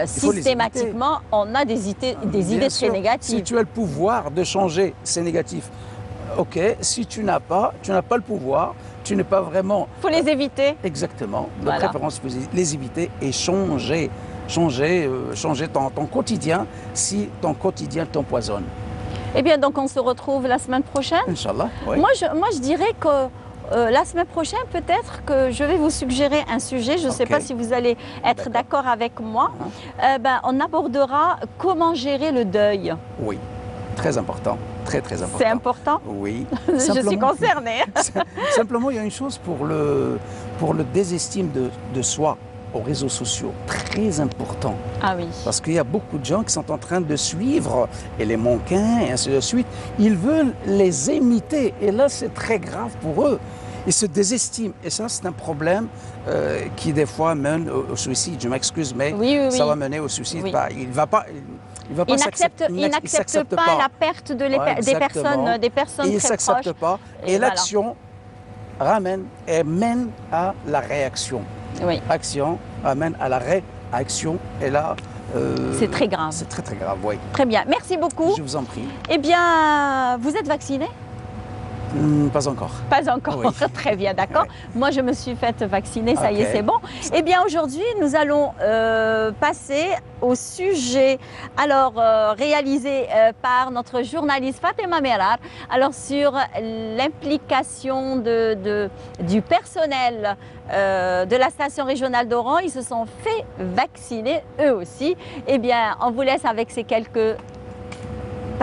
systématiquement, on a des idées très négatives. Si tu as le pouvoir de changer ces négatifs, ok. Si tu n'as pas le pouvoir, tu n'es pas vraiment... Il faut les éviter. Exactement. De préférence, il faut les éviter et changer ton quotidien si ton quotidien t'empoisonne. Eh bien, donc on se retrouve la semaine prochaine. Inch'Allah, oui. Moi, je dirais que la semaine prochaine, peut-être que je vais vous suggérer un sujet. Je ne sais pas si vous allez être d'accord avec moi. On abordera comment gérer le deuil. Oui, très important. Très, très important. C'est important? Oui. Je suis concernée. Simplement, il y a une chose pour le désestime de soi. aux réseaux sociaux, très important. Ah oui. Parce qu'il y a beaucoup de gens qui sont en train de suivre et les mannequins et ainsi de suite. Ils veulent les imiter et là c'est très grave pour eux. Ils se désestiment et ça c'est un problème qui des fois mène au suicide. Je m'excuse mais ça va mener au suicide. Oui. Il va pas il n'accepte pas la perte de des personnes il très s'accepte proches. pas et l'action ramène et mène à la réaction. Oui. Action amène à la réaction et là c'est très grave. C'est très très grave, oui. Très bien, merci beaucoup. Je vous en prie. Eh bien, vous êtes vacciné? Pas encore. Pas encore, oui. Très bien, d'accord. Oui. Moi, je me suis faite vacciner, ça y est, c'est bon. Eh bien, aujourd'hui, nous allons passer au sujet réalisé par notre journaliste Fatima Merar, sur l'implication du personnel de la station régionale d'Oran. Ils se sont fait vacciner eux aussi. Eh bien, on vous laisse avec ces quelques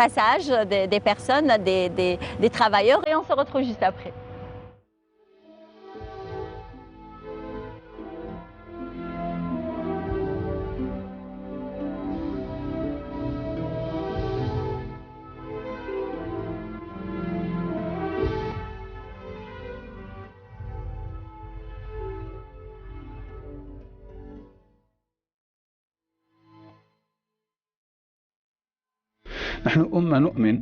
passage des personnes, des travailleurs et on se retrouve juste après. نحن أمة نؤمن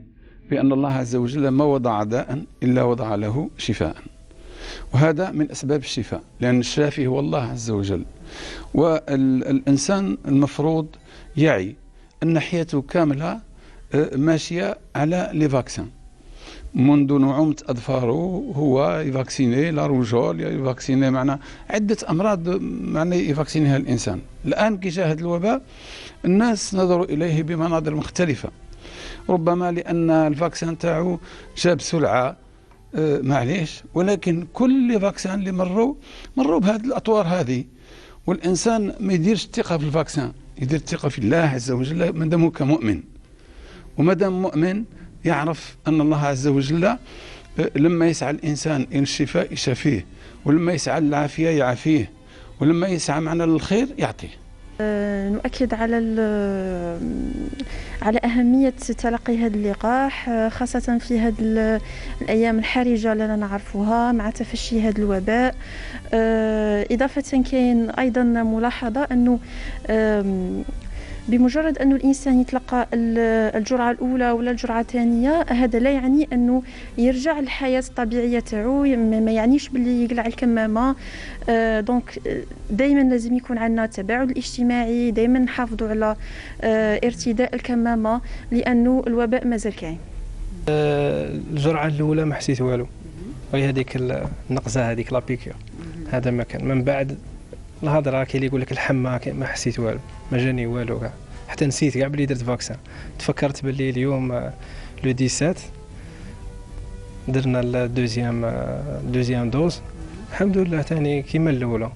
بأن الله عز وجل ما وضع داء إلا وضع له شفاء، وهذا من أسباب الشفاء، لأن الشافي هو الله عز وجل. والإنسان المفروض يعي أن حياته كاملة ماشية على لي فاكسين. منذ نعومة أظفاره هو يفاكسيني لا روجول، يفاكسيني معنا عدة أمراض يفاكسينها الإنسان. الآن كي جاء هذا الوباء الناس نظروا إليه بمناظر مختلفة، ربما لأن الفاكسين تاعو جاب سرعة معليش، ولكن كل فاكسين اللي مروا بهذه الأطوار هذه، والإنسان ما يديرش الثقة في الفاكسين، يدير الثقة في الله عز وجل مادام هو كمؤمن، ومادام مؤمن يعرف أن الله عز وجل لما يسعى الإنسان إلى الشفاء يشافيه، ولما يسعى للعافية يعافيه، ولما يسعى معنا للخير يعطيه. نؤكد على أهمية تلقي هذا اللقاح، خاصة في هذه الأيام الحرجة اللي نعرفوها مع تفشي هذا الوباء. إضافة كاين أيضا ملاحظة أنه بمجرد أنه الإنسان يتلقى الجرعة الأولى ولا الجرعة الثانية، هذا لا يعني أنه يرجع للحياة الطبيعية تاعو، ما يعنيش باللي يقلع الكمامة. دونك دائما لازم يكون عندنا التباعد الاجتماعي، دائما نحافظوا على ارتداء الكمامة لأنه الوباء مازال كاين. الجرعة الأولى ما حسيت والو، وهي هذيك النقزة هذيك لابيكير، هذا ما كان. من بعد الهضره كاين اللي يقول لك الحمى ما حسيت والو، ما جاني والو كاع، حتى نسيت كاع بلي درت فاكسان. تفكرت باللي اليوم لو 17 درنا الدوزيام دوز، الحمد لله ثاني كيما الاولى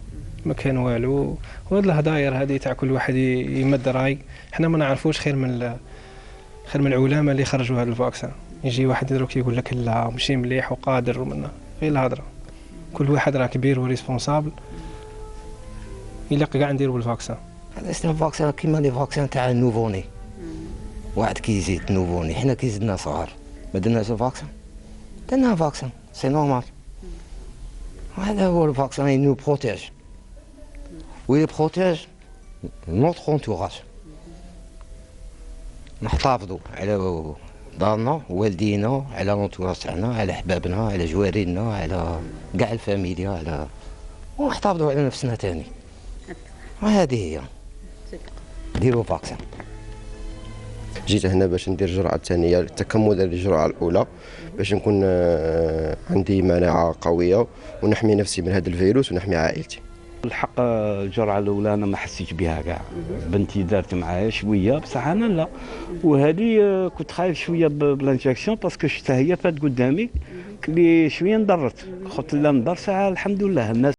ما كان والو. وهاد الهضاير هذه تاع كل واحد يمد راي، حنا ما نعرفوش خير من العلماء اللي خرجوا هذا الفاكسان. يجي واحد دروك يقول لك لا ماشي مليح وقادر ومنا، غير الهضره. كل واحد راه كبير وريسبونسابل، إلا كاع نديرو بالفاكسان. هذا اسمه فاكسان كيما لي فاكسان تاع النوفوني، واحد كيزيد نوفوني، حنا كي زدنا صغار ما درناش الفاكسان، درنا فاكسان سي نورمال. هذا هو الفاكسان ينو بروتيج وي بروتيج نوتر انتوراج. نحتفظوا على دارنا والدينا، على لونتوراج تاعنا، على حبابنا، على جوارينا، على كاع الفاميليا، على ونحتفظوا على نفسنا ثاني. وهذه هي ديروا فاكسان. جيت هنا باش ندير الجرعه الثانيه تكملا للجرعه الاولى، باش نكون عندي مناعه قويه ونحمي نفسي من هذا الفيروس ونحمي عائلتي. الحق الجرعه الاولى انا ما حسيتش بها كاع، بنتي دارت معايا شويه بصح انا لا، وهذه كنت خايف شويه بالانجكسيون باسكو شفتها هي فات قدامي اللي شويه نضرت، قلت لا نضر ساعه الحمد لله الناس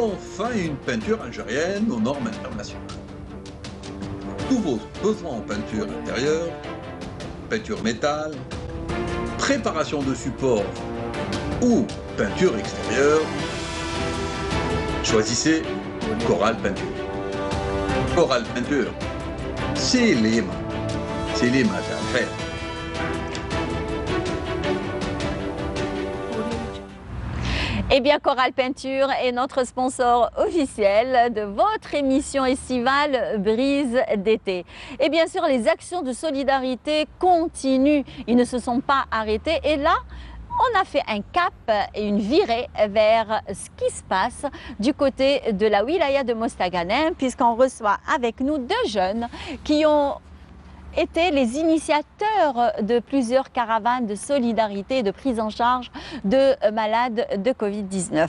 enfin une peinture algérienne aux normes internationales. Tous vos besoins en peinture intérieure, peinture métal, préparation de support ou peinture extérieure, choisissez Coral Peinture. Coral Peinture, c'est les mains à faire. Eh bien, Coral Peinture est notre sponsor officiel de votre émission estivale Brise d'été. Et bien sûr, les actions de solidarité continuent. Ils ne se sont pas arrêtés. Et là, on a fait un cap et une virée vers ce qui se passe du côté de la wilaya de Mostaganem, puisqu'on reçoit avec nous deux jeunes qui ont étaient les initiateurs de plusieurs caravanes de solidarité et de prise en charge de malades de Covid-19.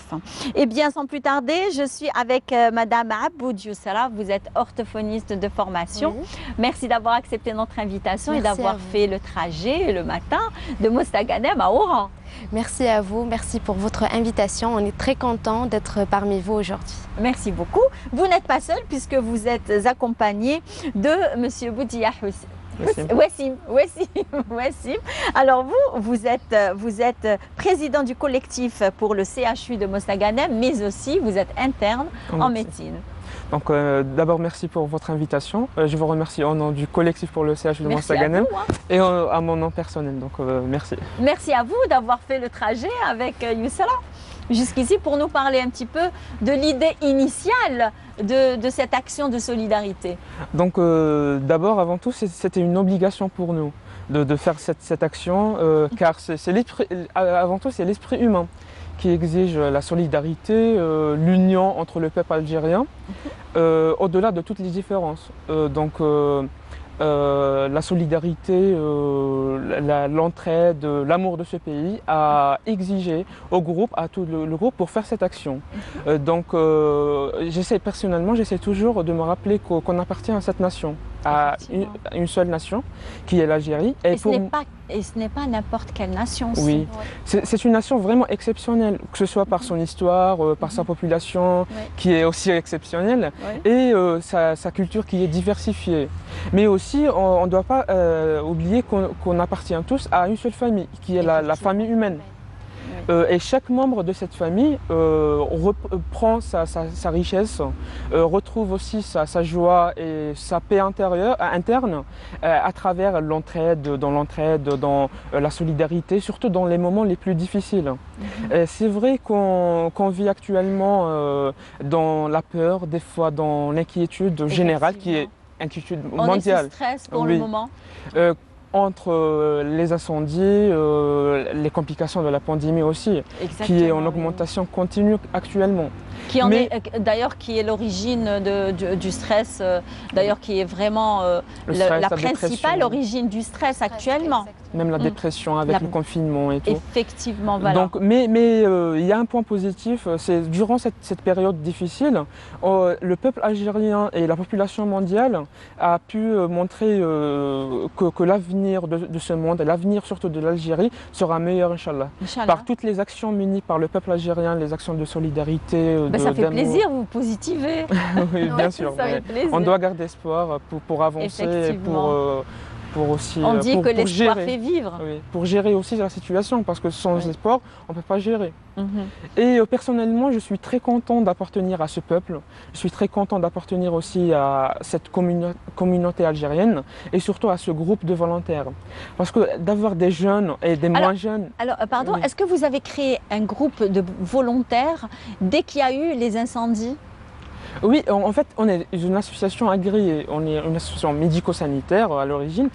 Et bien, sans plus tarder, je suis avec Madame Aboud Youssala. Vous êtes orthophoniste de formation. Oui. Merci d'avoir accepté notre invitation. Merci et d'avoir fait le trajet le matin de Mostaganem à Oran. Merci à vous, merci pour votre invitation. On est très content d'être parmi vous aujourd'hui. Merci beaucoup. Vous n'êtes pas seul puisque vous êtes accompagné de Monsieur Boudia Wassim. Alors vous êtes président du collectif pour le CHU de Mostaganem, mais aussi vous êtes interne en médecine. Donc d'abord merci pour votre invitation. Je vous remercie au nom du collectif pour le CHU de Mostaganem et à mon nom personnel. Donc merci. Merci à vous d'avoir fait le trajet avec Youssala jusqu'ici pour nous parler un petit peu de l'idée initiale de cette action de solidarité. Donc d'abord, avant tout, c'était une obligation pour nous de faire cette action car avant tout c'est l'esprit humain qui exige la solidarité, l'union entre le peuple algérien, au-delà de toutes les différences. La solidarité, l'entraide, l'amour de ce pays a exigé au groupe, à tout le groupe pour faire cette action. Personnellement, j'essaie toujours de me rappeler qu'on appartient à cette nation, à une seule nation, qui est l'Algérie. Et ce n'est pas n'importe quelle nation. Oui, c'est une nation vraiment exceptionnelle, que ce soit par son histoire, par sa population qui est aussi exceptionnelle, et sa culture qui est diversifiée. Mais aussi, on ne doit pas oublier qu'on appartient tous à une seule famille, qui est la famille humaine. Et chaque membre de cette famille reprend sa richesse, retrouve aussi sa joie et sa paix interne à travers l'entraide, dans la solidarité, surtout dans les moments les plus difficiles. C'est vrai qu'on vit actuellement dans la peur, des fois dans l'inquiétude générale qui est inquiétude mondiale. On est sous stress pour le moment. Entre les incendies, les complications de la pandémie aussi, qui est en augmentation continue actuellement. D'ailleurs, qui est l'origine du stress, d'ailleurs qui est vraiment la principale origine du stress actuellement. Même la dépression avec le confinement et tout. Effectivement, voilà. Donc, mais il y a un point positif, c'est durant cette période difficile, le peuple algérien et la population mondiale a pu montrer que l'avenir de ce monde, l'avenir surtout de l'Algérie, sera meilleur, Inch'Allah. Par toutes les actions menées par le peuple algérien, les actions de solidarité, ça fait plaisir, vous positivez. Oui, bien sûr. On doit garder espoir pour avancer et pour aussi... On dit que l'espoir fait vivre. Oui, pour gérer aussi la situation, parce que sans espoir, on ne peut pas gérer. Et personnellement, je suis très content d'appartenir à ce peuple. Je suis très content d'appartenir aussi à cette communauté algérienne et surtout à ce groupe de volontaires. Parce que d'avoir des jeunes et des moins jeunes... Alors, pardon, est-ce que vous avez créé un groupe de volontaires dès qu'il y a eu les incendies ? Oui, en fait, on est une association agréée, on est une association médico-sanitaire à l'origine,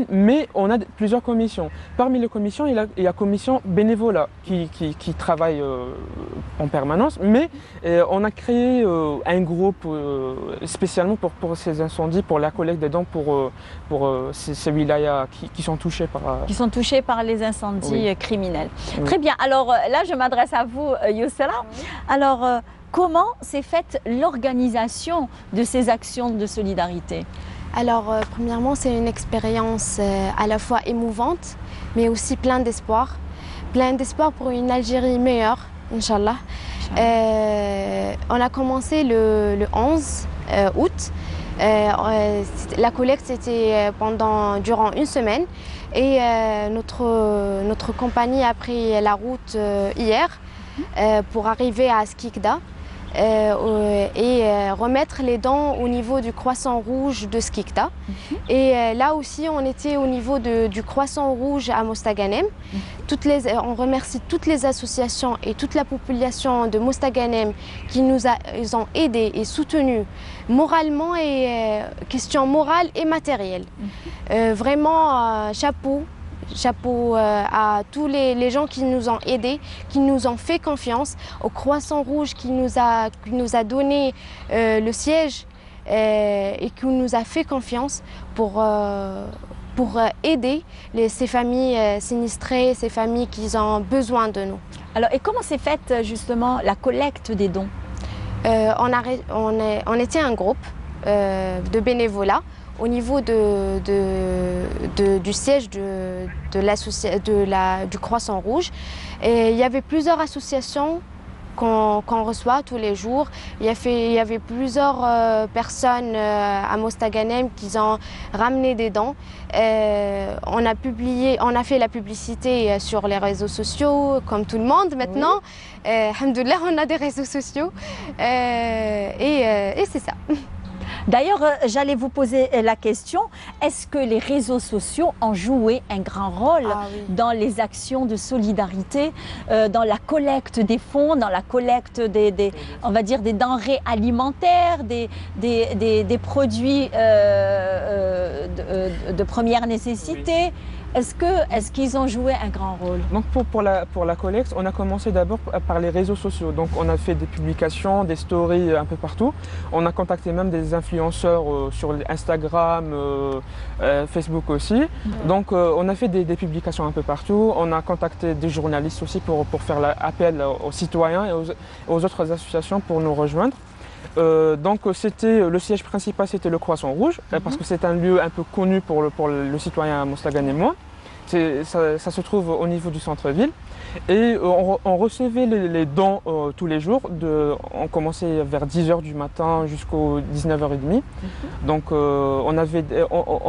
mais on a plusieurs commissions. Parmi les commissions, il y a la commission bénévolat qui travaille en permanence, mais on a créé un groupe spécialement pour ces incendies, pour la collecte des dons pour ces wilayas qui sont touchés par... les incendies criminels. Très bien, alors là, je m'adresse à vous, Youssala. Alors, comment s'est faite l'organisation de ces actions de solidarité? Alors, premièrement, c'est une expérience à la fois émouvante, mais aussi plein d'espoir. Plein d'espoir pour une Algérie meilleure, Inch'Allah. On a commencé le 11 août. La collecte c'était durant une semaine et notre compagnie a pris la route hier pour arriver à Skikda et remettre les dons au niveau du croissant rouge de Skikda. Et là aussi on était au niveau du croissant rouge à Mostaganem. On remercie toutes les associations et toute la population de Mostaganem qui ils ont aidés et soutenus moralement et question morale et matérielle. Vraiment chapeau. Chapeau à tous les gens qui nous ont aidés, qui nous ont fait confiance, au Croissant Rouge qui nous a donné le siège et qui nous a fait confiance pour aider ces familles sinistrées, ces familles qui ont besoin de nous. Alors, et comment s'est faite justement la collecte des dons? On était un groupe de bénévolat au niveau du siège du Croissant Rouge. Et il y avait plusieurs associations qu'on reçoit tous les jours. Il y avait plusieurs personnes à Mostaganem qui ont ramené des dons. On a fait la publicité sur les réseaux sociaux, comme tout le monde maintenant. Alhamdoulilah, on a des réseaux sociaux. Et c'est ça. D'ailleurs, j'allais vous poser la question, est-ce que les réseaux sociaux ont joué un grand rôle dans les actions de solidarité, dans la collecte des fonds, dans la collecte on va dire des denrées alimentaires, des produits de première nécessité? Est-ce qu'ils ont joué un grand rôle? Donc pour la collecte, on a commencé d'abord par les réseaux sociaux. Donc on a fait des publications, des stories un peu partout. On a contacté même des influenceurs sur Instagram, Facebook aussi. Donc on a fait des publications un peu partout. On a contacté des journalistes aussi pour faire l'appel aux citoyens et aux autres associations pour nous rejoindre. Donc le siège principal c'était le Croissant Rouge parce que c'est un lieu un peu connu pour le citoyen mostaganémois. Ça se trouve au niveau du centre-ville et on recevait les dons tous les jours. On commençait vers 10h du matin jusqu'aux 19h30. Donc on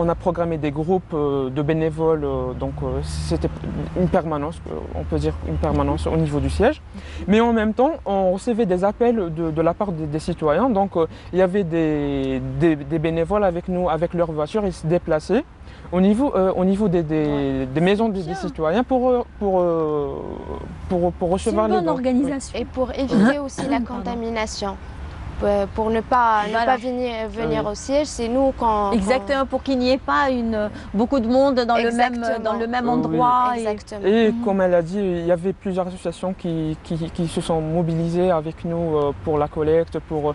a programmé des groupes de bénévoles, donc c'était une permanence, on peut dire une permanence au niveau du siège. Mais en même temps, on recevait des appels de la part des citoyens. Donc il y avait des bénévoles avec nous, avec leur voiture, ils se déplaçaient au niveau des maisons des citoyens pour recevoir les dons. C'est une bonne organisation. Et pour éviter aussi la contamination. Pour ne pas venir au siège, c'est nous quand... Exactement, pour qu'il n'y ait pas beaucoup de monde dans le même endroit. Exactement. Et comme elle a dit, il y avait plusieurs associations qui se sont mobilisées avec nous pour la collecte, pour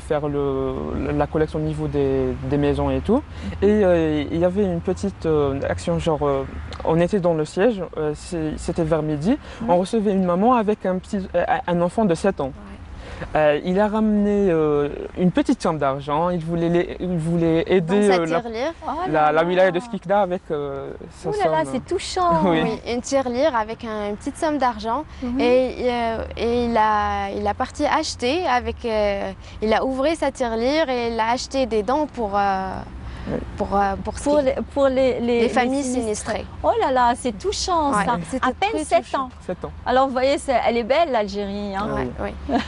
faire la collecte au niveau des maisons et tout. Et il y avait une petite action, genre on était dans le siège, c'était vers midi, on recevait une maman avec un enfant de 7 ans. Il a ramené une petite somme d'argent, il voulait aider la wilaya de Skikda avec sa somme. Oh là là, c'est touchant. Oui, une tirelire avec une petite somme d'argent et il a parti acheter il a ouvert sa tirelire et il a acheté des dons pour les familles sinistrées. Oh là là, c'est touchant ça. À peine 7 ans. 7 ans. Alors vous voyez, elle est belle l'Algérie. Hein.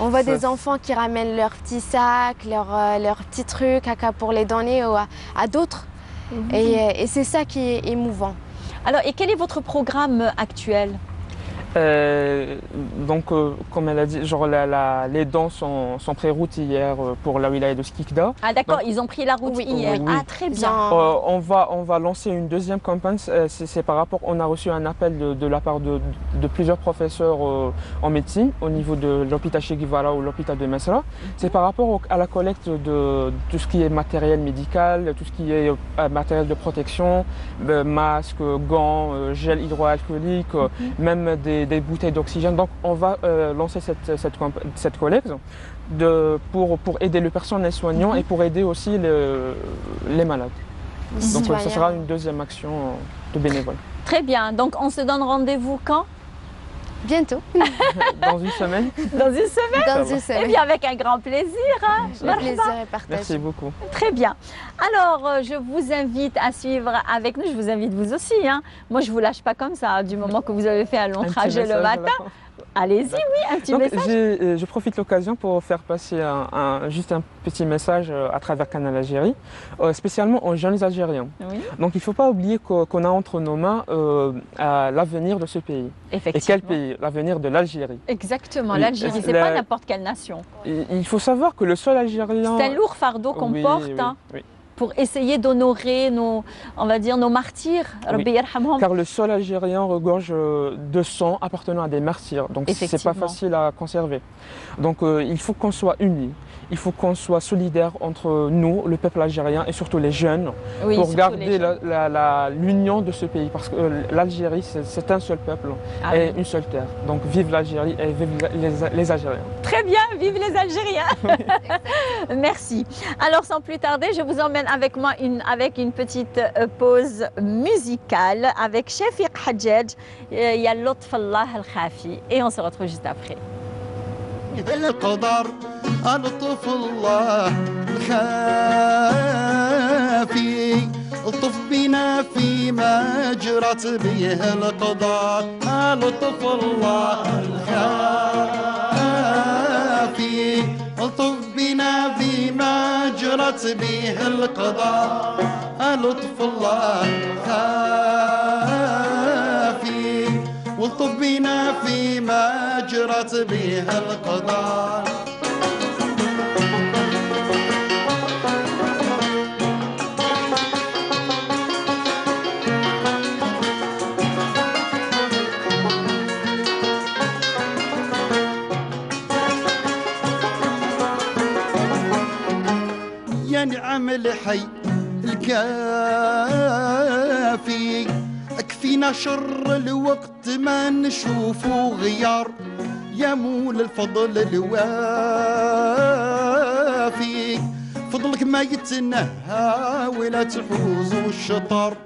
On voit des enfants qui ramènent leurs petits sacs, leurs petits trucs pour les donner à d'autres. Et c'est ça qui est émouvant. Alors, et quel est votre programme actuel? Donc, comme elle a dit, genre les dons sont pré-route hier pour la wilaya de Skikda. Ah d'accord, ils ont pris la route hier. Ah très bien. On va lancer une deuxième campagne. C'est par rapport, on a reçu un appel de la part de plusieurs professeurs en médecine au niveau de l'hôpital Che Guevara ou l'hôpital de Mesra. C'est par rapport à la collecte de tout ce qui est matériel médical, tout ce qui est matériel de protection, masques, gants, gel hydroalcoolique, même des bouteilles d'oxygène. Donc on va lancer cette collecte pour aider le personnel soignant et pour aider aussi les malades. Donc ce sera une deuxième action de bénévoles. Très bien, donc on se donne rendez-vous quand? Bientôt. Dans une semaine. Dans une semaine. Dans une semaine. Eh bien, avec un grand plaisir. Hein. Le plaisir est partagé. Merci beaucoup. Très bien. Alors, je vous invite à suivre avec nous. Je vous invite vous aussi. Hein. Moi, je ne vous lâche pas comme ça, du moment que vous avez fait un long trajet le matin. Allez-y, oui, un petit message. Je profite de l'occasion pour faire passer juste un petit message à travers Canal Algérie, spécialement aux jeunes Algériens. Oui. Donc il ne faut pas oublier qu'on a entre nos mains l'avenir de ce pays. Effectivement. Et quel pays? L'avenir de l'Algérie. Exactement, l'Algérie, ce n'est pas n'importe quelle nation. Il faut savoir que le sol algérien... C'est un lourd fardeau qu'on porte. Oui, hein. oui. Pour essayer d'honorer nos martyrs, oui, car le sol algérien regorge de sang appartenant à des martyrs, donc c'est pas facile à conserver. Donc il faut qu'on soit unis, il faut qu'on soit solidaires entre nous, le peuple algérien et surtout les jeunes, oui, pour garder l'union de ce pays, parce que l'Algérie c'est un seul peuple et une seule terre. Donc vive l'Algérie et vive les Algériens. Très bien, vive les Algériens. Merci. Alors sans plus tarder, je vous emmène avec moi avec une petite pause musicale avec Shafiq Hadjadj, Ya Lutf Allah Al-Khafi, et on se retrouve juste après. القدر ألطف الله الخافي الطف بنا فيما جرت به القدر ألطف الله الخافي الطف بنا فيما جرت به القدر ألطف الله الخافي والطف بنا فيما جرت به القضاء يا نعم الحي الكافي فينا شر الوقت ما نشوفه غيار يا مول الفضل الوافي فضلك ما يتنهى ولا تحوز الشطر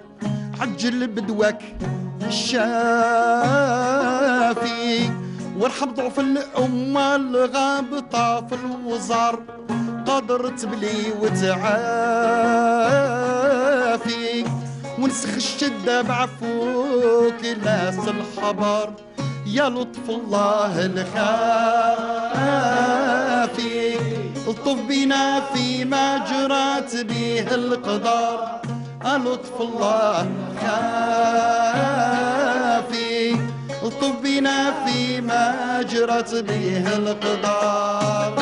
عجل بدواك الشافي وارحم ضعف الأمة الغابطة في الوزار قدرت بلي وتعافي ونسخ الشدة بعفوك ناس الحبر يا لطف الله الخافي الطف بنا فيما جرات به القدر لطف الله الخافي الطف بنا فيما جرت به القدر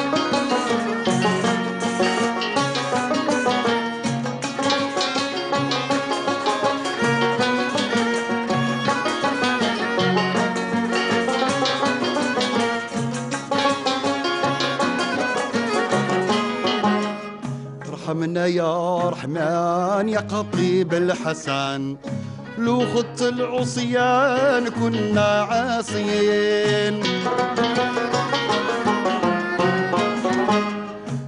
ارحمنا يا رحمن يا قطيب الحسن لو خدت العصيان كنا عاصيين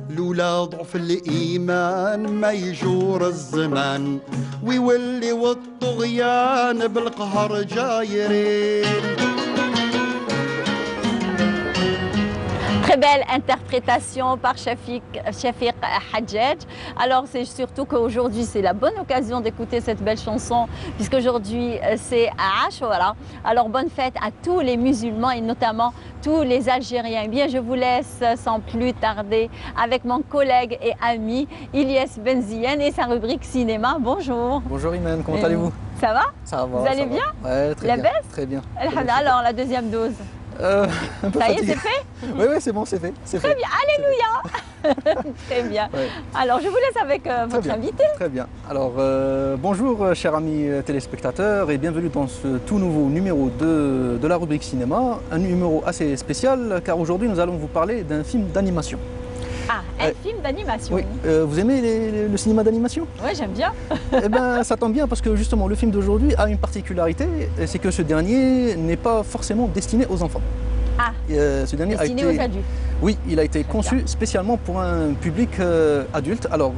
لولا ضعف الإيمان ما يجور الزمان ويولي والطغيان بالقهر جايرين. Très belle interprétation par Shafiq Hadjadj. Alors c'est surtout qu'aujourd'hui c'est la bonne occasion d'écouter cette belle chanson puisqu'aujourd'hui c'est Ashura. Alors bonne fête à tous les musulmans et notamment tous les Algériens. Eh bien je vous laisse sans plus tarder avec mon collègue et ami Ilyes Benziyen et sa rubrique cinéma. Bonjour. Bonjour Iman, comment allez-vous? Ça va? Ça va. Vous allez bien? Ouais, très bien. La baisse? Très bien. Alors la deuxième dose? Un peu ça y est, fatigué. c'est fait? Oui, oui, c'est bon, c'est fait. Très bien, alléluia. Très bien. Ouais. Alors, je vous laisse avec votre invité. Très bien. Alors, bonjour, chers amis téléspectateurs, et bienvenue dans ce tout nouveau numéro de la rubrique cinéma. Un numéro assez spécial, car aujourd'hui, nous allons vous parler d'un film d'animation. Ah, un film d'animation. Oui. Vous aimez le cinéma d'animation? Oui, j'aime bien. Eh bien, ça tombe bien parce que justement, le film d'aujourd'hui a une particularité, c'est que ce dernier n'est pas forcément destiné aux enfants. Ce dernier a Destiné été... aux adultes. Oui, il a été conçu spécialement pour un public adulte. Alors,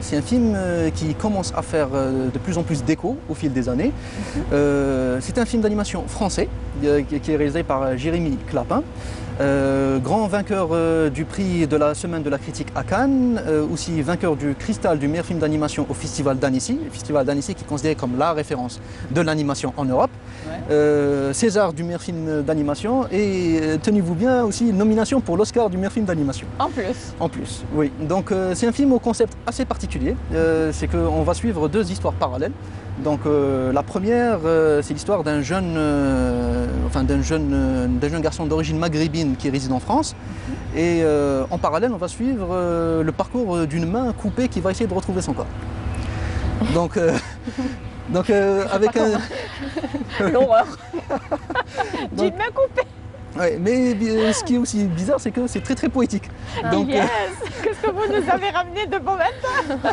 c'est un film qui commence à faire de plus en plus d'écho au fil des années. C'est un film d'animation français qui est réalisé par Jérémy Clapin. Grand vainqueur du prix de la semaine de la critique à Cannes, aussi vainqueur du cristal du meilleur film d'animation au Festival d'Annecy. Le Festival d'Annecy qui est considéré comme la référence de l'animation en Europe. César du meilleur film d'animation et tenez-vous bien aussi une nomination pour l'Oscar du meilleur film d'animation. En plus. En plus, oui. Donc c'est un film au concept assez particulier. C'est qu'on va suivre deux histoires parallèles. Donc la première, c'est l'histoire d'un jeune, d'un jeune garçon d'origine maghrébine qui réside en France. Et en parallèle, on va suivre le parcours d'une main coupée qui va essayer de retrouver son corps. Donc, avec un... L'horreur. D'une main coupée. Ouais, mais ce qui est aussi bizarre, c'est que c'est très très poétique. Donc, yes. Qu'est-ce que vous nous avez ramené de bon matin?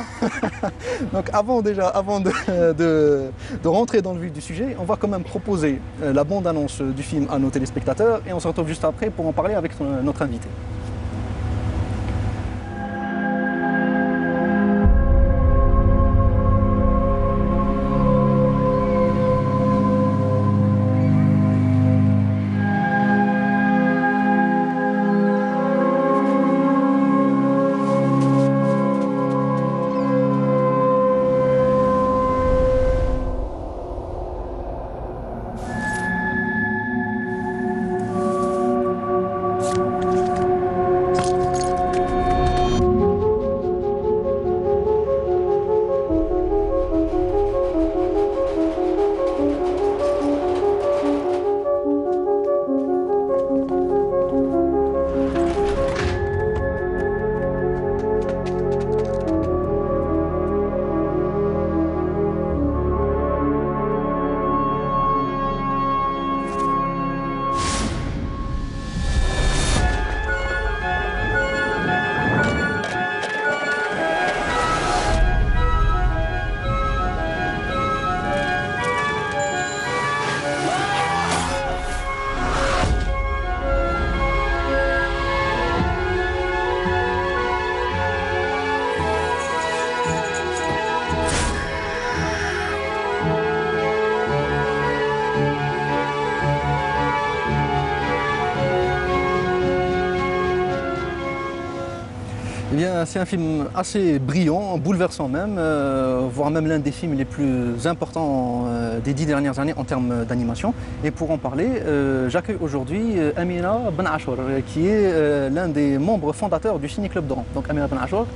Donc avant de rentrer dans le vif du sujet, on va quand même proposer la bande-annonce du film à nos téléspectateurs et on se retrouve juste après pour en parler avec notre invité. C'est un film assez brillant, bouleversant même, voire même l'un des films les plus importants des 10 dernières années en termes d'animation. Et pour en parler, j'accueille aujourd'hui Amina Ben Achour, qui est l'un des membres fondateurs du Ciné Club d'Oran. Donc Amina Ben Achour,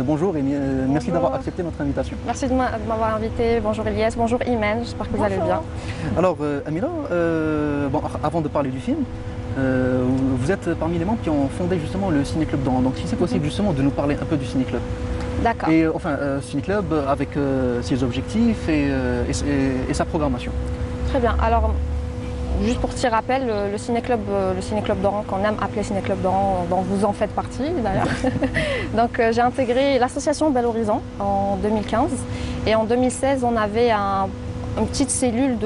bonjour et merci d'avoir accepté notre invitation. Merci de m'avoir invité. Bonjour Elias, bonjour Imen, j'espère que vous allez bien. Alors Amina, avant de parler du film, vous êtes parmi les membres qui ont fondé justement le Ciné Club d'Oran. Donc si c'est possible justement de nous parler un peu du Ciné Club. D'accord. Et enfin, Ciné Club avec ses objectifs et sa programmation. Très bien. Alors, juste pour petit rappel, le Ciné Club d'Oran, qu'on aime appeler Ciné Club d'Oran, dont vous en faites partie d'ailleurs. Donc j'ai intégré l'association Bel Horizon en 2015 et en 2016 on avait une petite cellule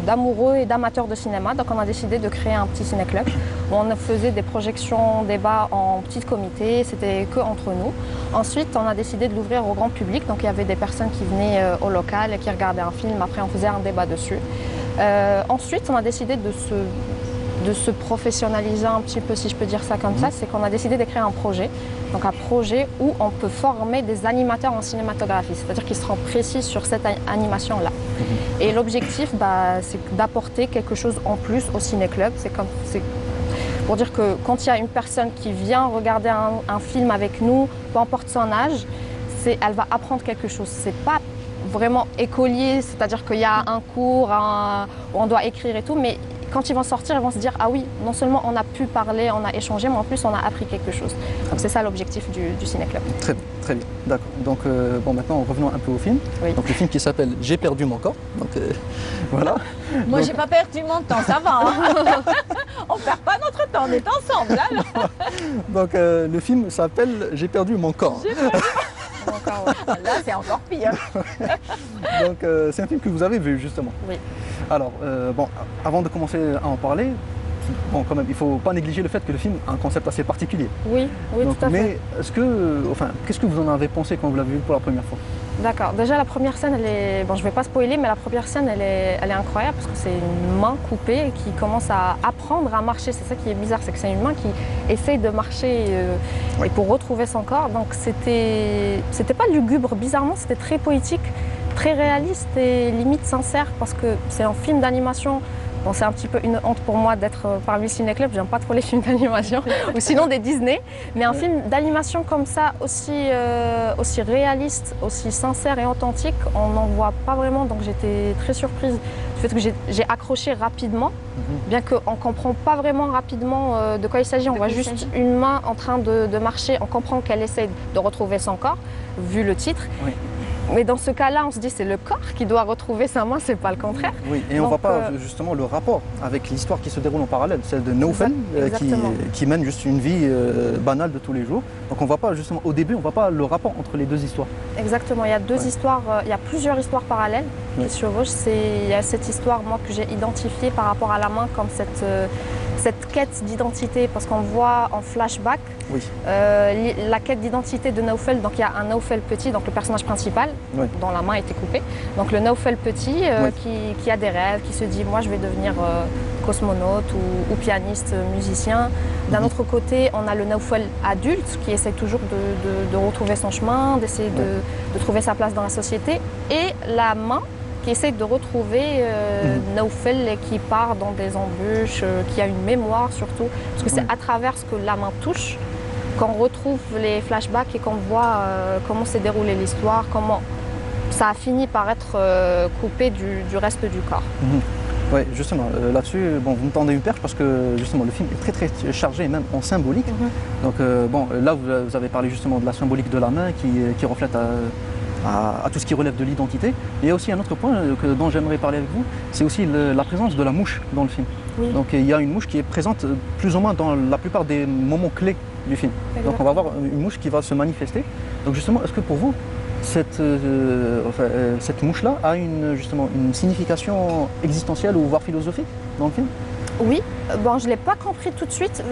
d'amoureux et d'amateurs de cinéma. Donc on a décidé de créer un petit ciné-club où on faisait des projections, débats en petits comités, c'était que entre nous. Ensuite, on a décidé de l'ouvrir au grand public. Donc il y avait des personnes qui venaient au local et qui regardaient un film. Après, on faisait un débat dessus. Ensuite, on a décidé de se professionnaliser un petit peu, si je peux dire ça comme ça, c'est qu'on a décidé de créer un projet. Donc un projet où on peut former des animateurs en cinématographie, c'est-à-dire qu'ils seront précis sur cette animation-là. Et l'objectif, c'est d'apporter quelque chose en plus au ciné-club. C'est pour dire que quand il y a une personne qui vient regarder un film avec nous, peu importe son âge, elle va apprendre quelque chose. C'est pas vraiment écolier, c'est-à-dire qu'il y a un cours où on doit écrire et tout, mais quand ils vont sortir, ils vont se dire « Ah oui, non seulement on a pu parler, on a échangé, mais en plus on a appris quelque chose. » Donc c'est ça l'objectif du Ciné-Club. Très bien, très bien. D'accord. Donc maintenant revenons un peu au film. Oui. Donc le film qui s'appelle « J'ai perdu mon corps ». Donc voilà. Moi j'ai pas perdu mon temps, ça va. Hein. On perd pas notre temps, on est ensemble là. Donc le film s'appelle « J'ai perdu mon corps ». Là c'est encore pire. Donc c'est un film que vous avez vu justement. Oui. Alors avant de commencer à en parler, bon, quand même, il ne faut pas négliger le fait que le film a un concept assez particulier. Oui, oui, Donc, tout à fait. mais qu'est-ce que vous en avez pensé quand vous l'avez vu pour la première fois? D'accord. Déjà, la première scène, elle est... Bon, je ne vais pas spoiler, mais la première scène, elle est incroyable parce que c'est une main coupée qui commence à apprendre à marcher. C'est ça qui est bizarre, c'est que c'est une main qui essaye de marcher et pour retrouver son corps. Donc, c'était pas lugubre. Bizarrement, c'était très poétique, très réaliste et limite sincère parce que c'est un film d'animation. Bon, c'est un petit peu une honte pour moi d'être parmi le ciné-club, j'aime pas trop les films d'animation, ou sinon des Disney. Mais un film d'animation comme ça, aussi réaliste, aussi sincère et authentique, on n'en voit pas vraiment. Donc j'étais très surprise du fait que j'ai accroché rapidement, bien qu'on ne comprend pas vraiment rapidement de quoi il s'agit. On voit juste une main en train de marcher, on comprend qu'elle essaie de retrouver son corps, vu le titre. Oui. Mais dans ce cas-là, on se dit c'est le corps qui doit retrouver sa main, c'est pas le contraire. Oui, et on ne voit pas justement le rapport avec l'histoire qui se déroule en parallèle, celle de Naoufel qui mène juste une vie banale de tous les jours. Donc on ne voit pas justement, au début, on ne voit pas le rapport entre les deux histoires. Exactement, il y a deux histoires, il y a plusieurs histoires parallèles qui se chevauchent. Il y a cette histoire, moi, que j'ai identifiée par rapport à la main comme cette quête d'identité, parce qu'on voit en flashback la quête d'identité de Naoufel. Donc il y a un Naoufel petit, donc le personnage principal, dont la main a été coupée. Donc le Naoufel petit qui a des rêves, qui se dit moi je vais devenir cosmonaute ou pianiste, musicien. D'un autre côté, on a le Naoufel adulte qui essaie toujours de retrouver son chemin, d'essayer de trouver sa place dans la société. Et la main qui essaie de retrouver Naoufel et qui part dans des embûches, qui a une mémoire surtout. Parce que c'est à travers ce que la main touche qu'on retrouve les flashbacks et qu'on voit comment s'est déroulée l'histoire, comment ça a fini par être coupé du reste du corps. Oui, justement, là-dessus, bon, vous me tendez une perche parce que justement le film est très très chargé, même en symbolique. Donc bon, là vous avez parlé justement de la symbolique de la main qui reflète à tout ce qui relève de l'identité. Il y a aussi un autre point dont j'aimerais parler avec vous, c'est aussi la présence de la mouche dans le film. Oui. Donc il y a une mouche qui est présente plus ou moins dans la plupart des moments clés du film. Exactement. Donc on va avoir une mouche qui va se manifester. Donc justement, est-ce que pour vous, cette mouche-là a justement une signification existentielle ou voire philosophique dans le film? Oui, bon, je ne l'ai pas compris tout de suite.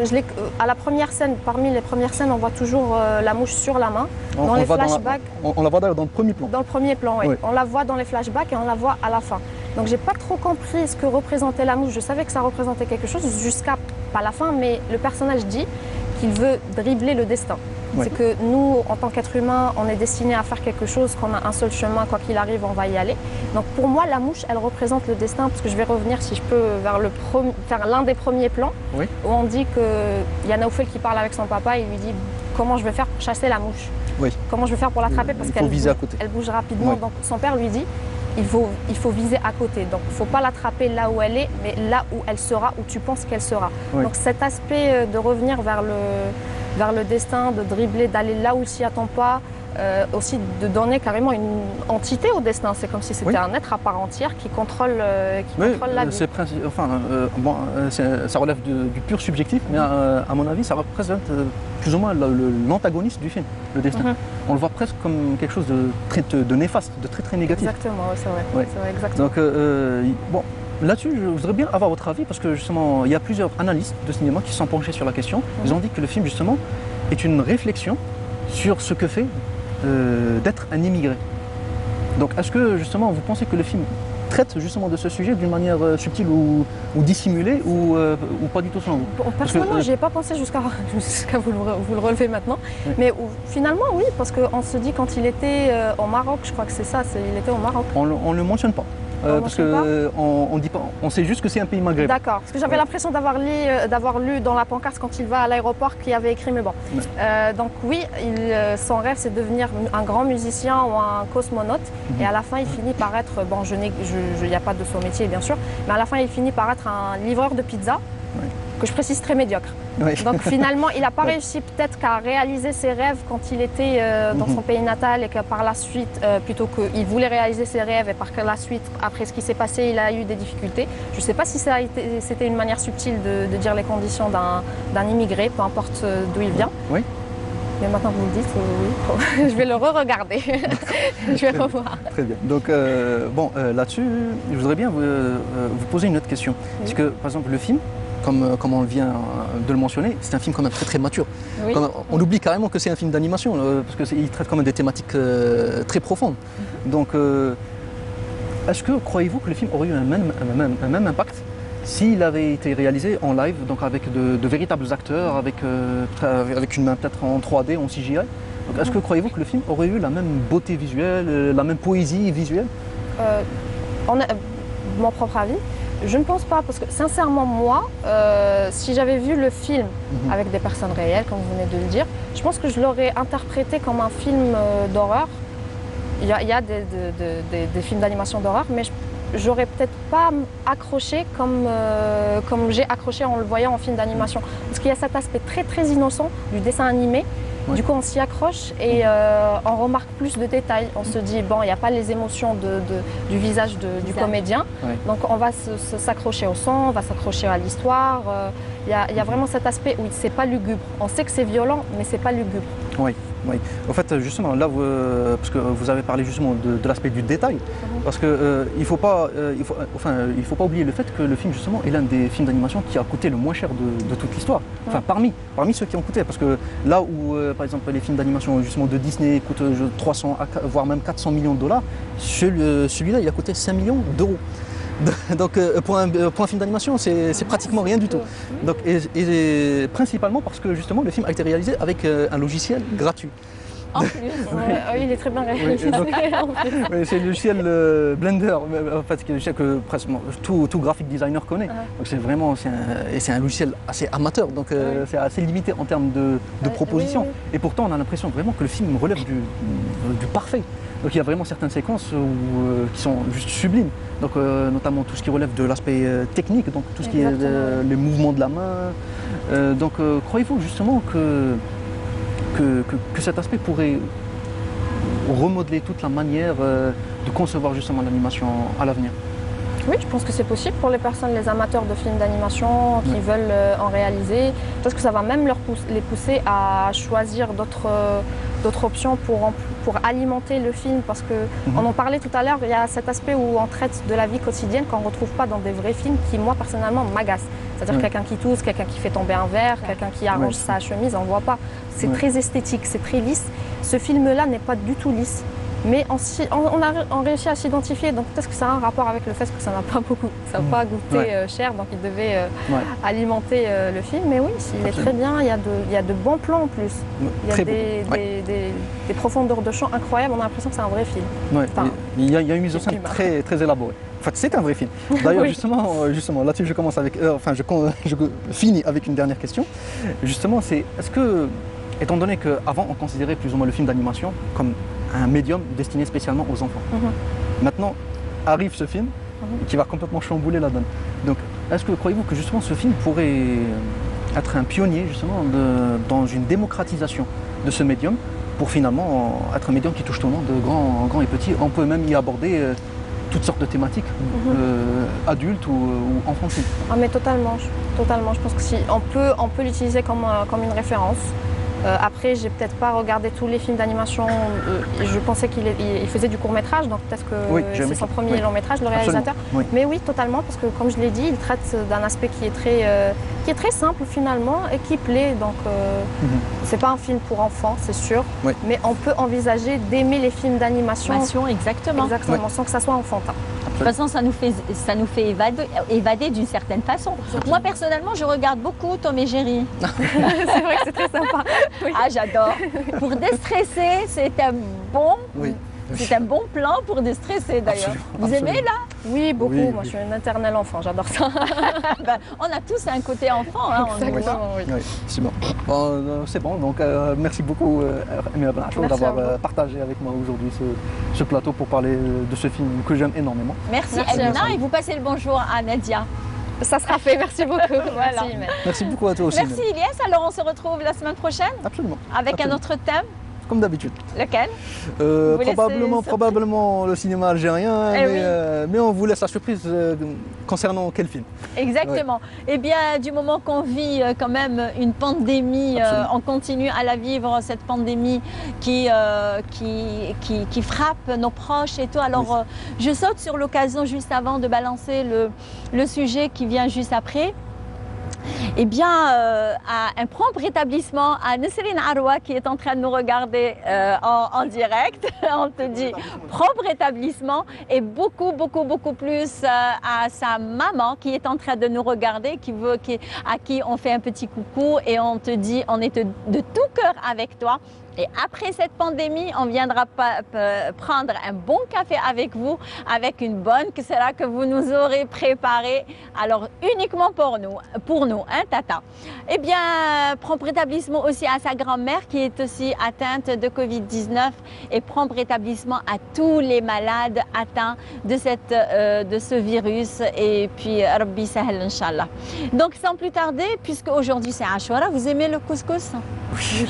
À la première scène, parmi les premières scènes, on voit toujours la mouche sur la main. Dans les flashbacks. On la voit d'ailleurs dans le premier plan. Dans le premier plan, oui. On la voit dans les flashbacks et on la voit à la fin. Donc j'ai pas trop compris ce que représentait la mouche. Je savais que ça représentait quelque chose jusqu'à pas la fin, mais le personnage dit qu'il veut dribbler le destin. C'est que nous, en tant qu'être humain, on est destiné à faire quelque chose, qu'on a un seul chemin, quoi qu'il arrive, on va y aller. Donc pour moi, la mouche, elle représente le destin, parce que je vais revenir, si je peux, vers l'un des premiers plans, où on dit qu'il y a Naoufel qui parle avec son papa et il lui dit comment je vais faire pour chasser la mouche, comment je vais faire pour l'attraper, parce qu'elle bouge rapidement. Donc son père lui dit il faut viser à côté, donc il ne faut pas l'attraper là où elle est, mais là où elle sera, où tu penses qu'elle sera. Donc cet aspect de revenir vers le destin, de dribbler, d'aller là où il s'y attend pas, aussi de donner carrément une entité au destin. C'est comme si c'était un être à part entière qui contrôle la vie. Ça relève du pur subjectif, mais à mon avis, ça représente plus ou moins l'antagoniste du film, le destin. On le voit presque comme quelque chose de néfaste, de très très négatif. Exactement, c'est vrai. C'est vrai, exactement. Donc, bon, là-dessus, je voudrais bien avoir votre avis parce que justement, il y a plusieurs analystes de cinéma qui se sont penchés sur la question. Ils ont dit que le film, justement, est une réflexion sur ce que fait d'être un immigré. Donc, est-ce que justement, vous pensez que le film traite justement de ce sujet d'une manière subtile ou dissimulée ou pas du tout selon vous? Personnellement, je n'y ai pas pensé jusqu'à vous le relever maintenant. Mais finalement, oui, parce qu'on se dit quand il était au Maroc, je crois que c'est ça, il était au Maroc. On ne le mentionne pas. Parce qu'on dit pas, on sait juste que c'est un pays maghrébin. D'accord, parce que j'avais l'impression d'avoir lu dans la pancarte quand il va à l'aéroport qu'il y avait écrit, mais bon. Donc oui, son rêve c'est de devenir un grand musicien ou un cosmonaute, et à la fin il finit par être, bon, il n'y a pas de son métier bien sûr, mais à la fin il finit par être un livreur de pizza, que je précise très médiocre. Donc finalement, il n'a pas réussi peut-être qu'à réaliser ses rêves quand il était dans son pays natal et que par la suite, plutôt qu'il voulait réaliser ses rêves et par la suite, après ce qui s'est passé, il a eu des difficultés. Je ne sais pas si c'était une manière subtile de dire les conditions d'un immigré, peu importe d'où il vient. Oui. Mais maintenant que vous le dites, oui, je vais le re-regarder, je vais revoir. Très bien. Donc bon, là-dessus, je voudrais bien vous poser une autre question. Parce que par exemple, le film, comme on vient de le mentionner, c'est un film quand même très mature. Oui. On oublie carrément que c'est un film d'animation, parce qu'il traite quand même des thématiques très profondes. Donc, est-ce que croyez-vous que le film aurait eu un même impact s'il avait été réalisé en live, donc avec de véritables acteurs, avec une main peut-être en 3D, en CGI? Est-ce que croyez-vous que le film aurait eu la même beauté visuelle, la même poésie visuelle? Mon propre avis, je ne pense pas, parce que sincèrement moi, si j'avais vu le film avec des personnes réelles, comme vous venez de le dire, je pense que je l'aurais interprété comme un film d'horreur. Il y a des films d'animation d'horreur, mais j'aurais peut-être pas accroché comme j'ai accroché en le voyant en film d'animation. Parce qu'il y a cet aspect très innocent du dessin animé. Ouais. Du coup, on s'y accroche et on remarque plus de détails. On se dit, bon, il n'y a pas les émotions du visage du comédien. Ouais. Donc, on va s'accrocher au son, on va s'accrocher à l'histoire. Il y a vraiment cet aspect où c'est pas lugubre. On sait que c'est violent, mais c'est pas lugubre. Oui. Oui. En fait, justement, là, parce que vous avez parlé justement de l'aspect du détail, parce que il faut pas oublier le fait que le film, justement, est l'un des films d'animation qui a coûté le moins cher de toute l'histoire. Enfin, parmi ceux qui ont coûté, parce que là où, par exemple, les films d'animation justement de Disney coûtent 300 voire même 400 millions de dollars, celui-là, il a coûté 5 millions d'euros. Donc pour un film d'animation, c'est pratiquement rien du tout. Donc, et principalement parce que justement le film a été réalisé avec un logiciel gratuit. En plus, oui, il est très bien réalisé. Oui, c'est le logiciel Blender, en fait, que presque tout graphic designer connaît. Donc c'est vraiment un logiciel assez amateur, donc c'est assez limité en termes de propositions. Oui. Et pourtant, on a l'impression vraiment que le film relève du parfait. Donc il y a vraiment certaines séquences qui sont juste sublimes, donc notamment tout ce qui relève de l'aspect technique, donc tout ce qui est les mouvements de la main. Donc croyez-vous justement que cet aspect pourrait remodeler toute la manière de concevoir justement l'animation à l'avenir? Oui, je pense que c'est possible pour les personnes, les amateurs de films d'animation qui veulent en réaliser. Je pense que ça va même les pousser à choisir d'autres options pour alimenter le film, parce qu'on en parlait tout à l'heure, il y a cet aspect où on traite de la vie quotidienne qu'on ne retrouve pas dans des vrais films qui, moi, personnellement, m'agacent. C'est-à-dire quelqu'un qui tousse, quelqu'un qui fait tomber un verre, quelqu'un qui arrange sa chemise, on ne voit pas. C'est très esthétique, c'est très lisse. Ce film-là n'est pas du tout lisse. Mais on réussit à s'identifier, donc peut-être que ça a un rapport avec le fait que ça n'a pas pas goûté cher, donc il devait alimenter le film. Mais oui, il est très bien, il y a de bons plans en plus. Il y a des profondeurs de champ incroyables, on a l'impression que c'est un vrai film. Enfin, il y a une mise en scène très élaborée. En fait, c'est un vrai film. D'ailleurs, justement, là-dessus, je commence avec, je finis avec une dernière question. Justement, c'est est-ce que, étant donné qu'avant on considérait plus ou moins le film d'animation comme un médium destiné spécialement aux enfants. Maintenant arrive ce film qui va complètement chambouler la donne. Donc est-ce que croyez-vous que justement ce film pourrait être un pionnier justement dans une démocratisation de ce médium pour finalement être un médium qui touche tout le monde, grand et petit? On peut même y aborder toutes sortes de thématiques, adultes ou enfantines. Ah mais totalement. Je pense que si on peut l'utiliser comme une référence. Après, j'ai peut-être pas regardé tous les films d'animation. Je pensais qu'il faisait du court-métrage, donc peut-être que c'est son premier long-métrage, le réalisateur. Mais oui, totalement, parce que comme je l'ai dit, il traite d'un aspect qui est très simple finalement et qui plaît. Donc, c'est pas un film pour enfants, c'est sûr, mais on peut envisager d'aimer les films d'animation. Exactement, sans que ça soit enfantin. De toute façon, ça nous fait évader d'une certaine façon. Moi, personnellement, je regarde beaucoup Tom et Jerry. C'est vrai que c'est très sympa. Oui. Ah, j'adore. Pour déstresser, c'est un bon plan pour déstresser d'ailleurs. Vous aimez là? Oui, beaucoup. Moi, je suis un éternel enfant, j'adore ça. On a tous un côté enfant. Hein, c'est bon. C'est bon. Donc, merci beaucoup, Amina Benachou, d'avoir partagé avec moi aujourd'hui ce plateau pour parler de ce film que j'aime énormément. Merci Amina, et vous passez le bonjour à Nadia. Ça sera fait, merci beaucoup. Voilà. Merci beaucoup à toi aussi. Merci Ilyes, alors on se retrouve la semaine prochaine? Absolument. Avec un autre thème? Comme d'habitude. Lequel? Probablement le cinéma algérien, mais on vous laisse la surprise concernant quel film. Exactement. Eh bien, du moment qu'on vit quand même une pandémie, on continue à la vivre, cette pandémie qui frappe nos proches et tout. Alors, je saute sur l'occasion juste avant de balancer le sujet qui vient juste après. Eh bien, à un prompt rétablissement à Nesrine Arwa qui est en train de nous regarder en direct. On te dit prompt rétablissement et beaucoup plus à sa maman qui est en train de nous regarder, à qui on fait un petit coucou et on te dit on est de tout cœur avec toi. Et après cette pandémie, on viendra prendre un bon café avec vous, avec une bonne kisra que vous nous aurez préparée, alors uniquement pour nous, hein, Tata. Eh bien, prompt rétablissement aussi à sa grand-mère qui est aussi atteinte de Covid-19 et prompt rétablissement à tous les malades atteints de ce virus. Et puis, Rabbi Sahel, Inch'Allah. Donc, sans plus tarder, puisque aujourd'hui c'est Ashura, vous aimez le couscous? Oui.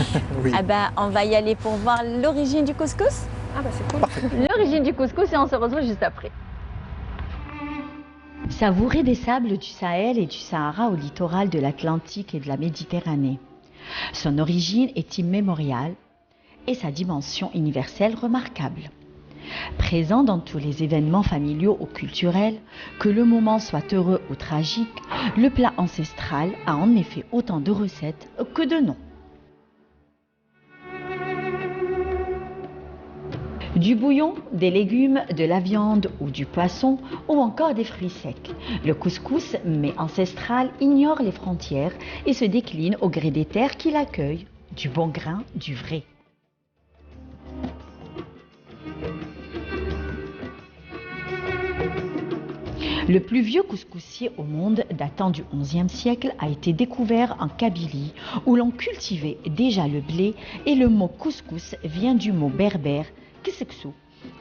Eh ben, on va y aller pour voir l'origine du couscous. Ah bah c'est cool. L'origine du couscous et on se retrouve juste après. Savourez des sables du Sahel et du Sahara au littoral de l'Atlantique et de la Méditerranée. Son origine est immémoriale et sa dimension universelle remarquable. Présent dans tous les événements familiaux ou culturels, que le moment soit heureux ou tragique, le plat ancestral a en effet autant de recettes que de noms. Du bouillon, des légumes, de la viande ou du poisson ou encore des fruits secs. Le couscous, mais ancestral, ignore les frontières et se décline au gré des terres qui l'accueillent, du bon grain, du vrai. Le plus vieux couscoussier au monde, datant du XIe siècle, a été découvert en Kabylie, où l'on cultivait déjà le blé et le mot couscous vient du mot berbère kiseksou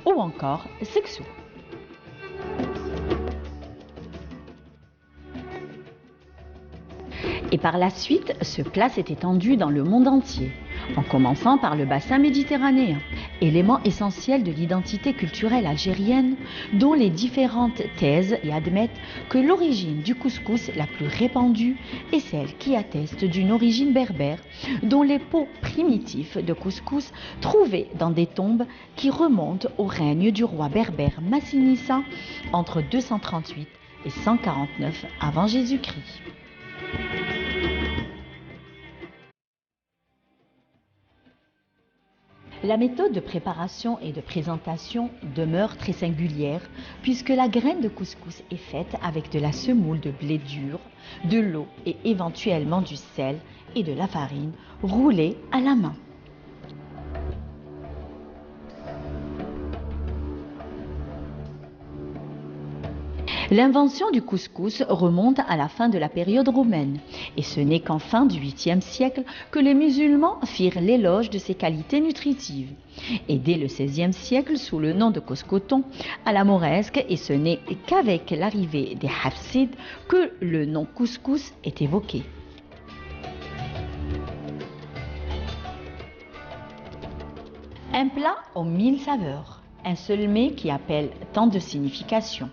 ou encore seksou. Et par la suite, ce plat s'est étendu dans le monde entier, en commençant par le bassin méditerranéen, élément essentiel de l'identité culturelle algérienne, dont les différentes thèses y admettent que l'origine du couscous la plus répandue est celle qui atteste d'une origine berbère, dont les pots primitifs de couscous trouvés dans des tombes qui remontent au règne du roi berbère Massinissa entre 238 et 149 avant Jésus-Christ. La méthode de préparation et de présentation demeure très singulière puisque la graine de couscous est faite avec de la semoule de blé dur, de l'eau et éventuellement du sel et de la farine roulée à la main. L'invention du couscous remonte à la fin de la période romaine et ce n'est qu'en fin du 8e siècle que les musulmans firent l'éloge de ses qualités nutritives. Et dès le 16e siècle, sous le nom de couscouton, à la mauresque, et ce n'est qu'avec l'arrivée des Hafsides que le nom couscous est évoqué. Un plat aux 1000 saveurs, un seul mets qui appelle tant de significations.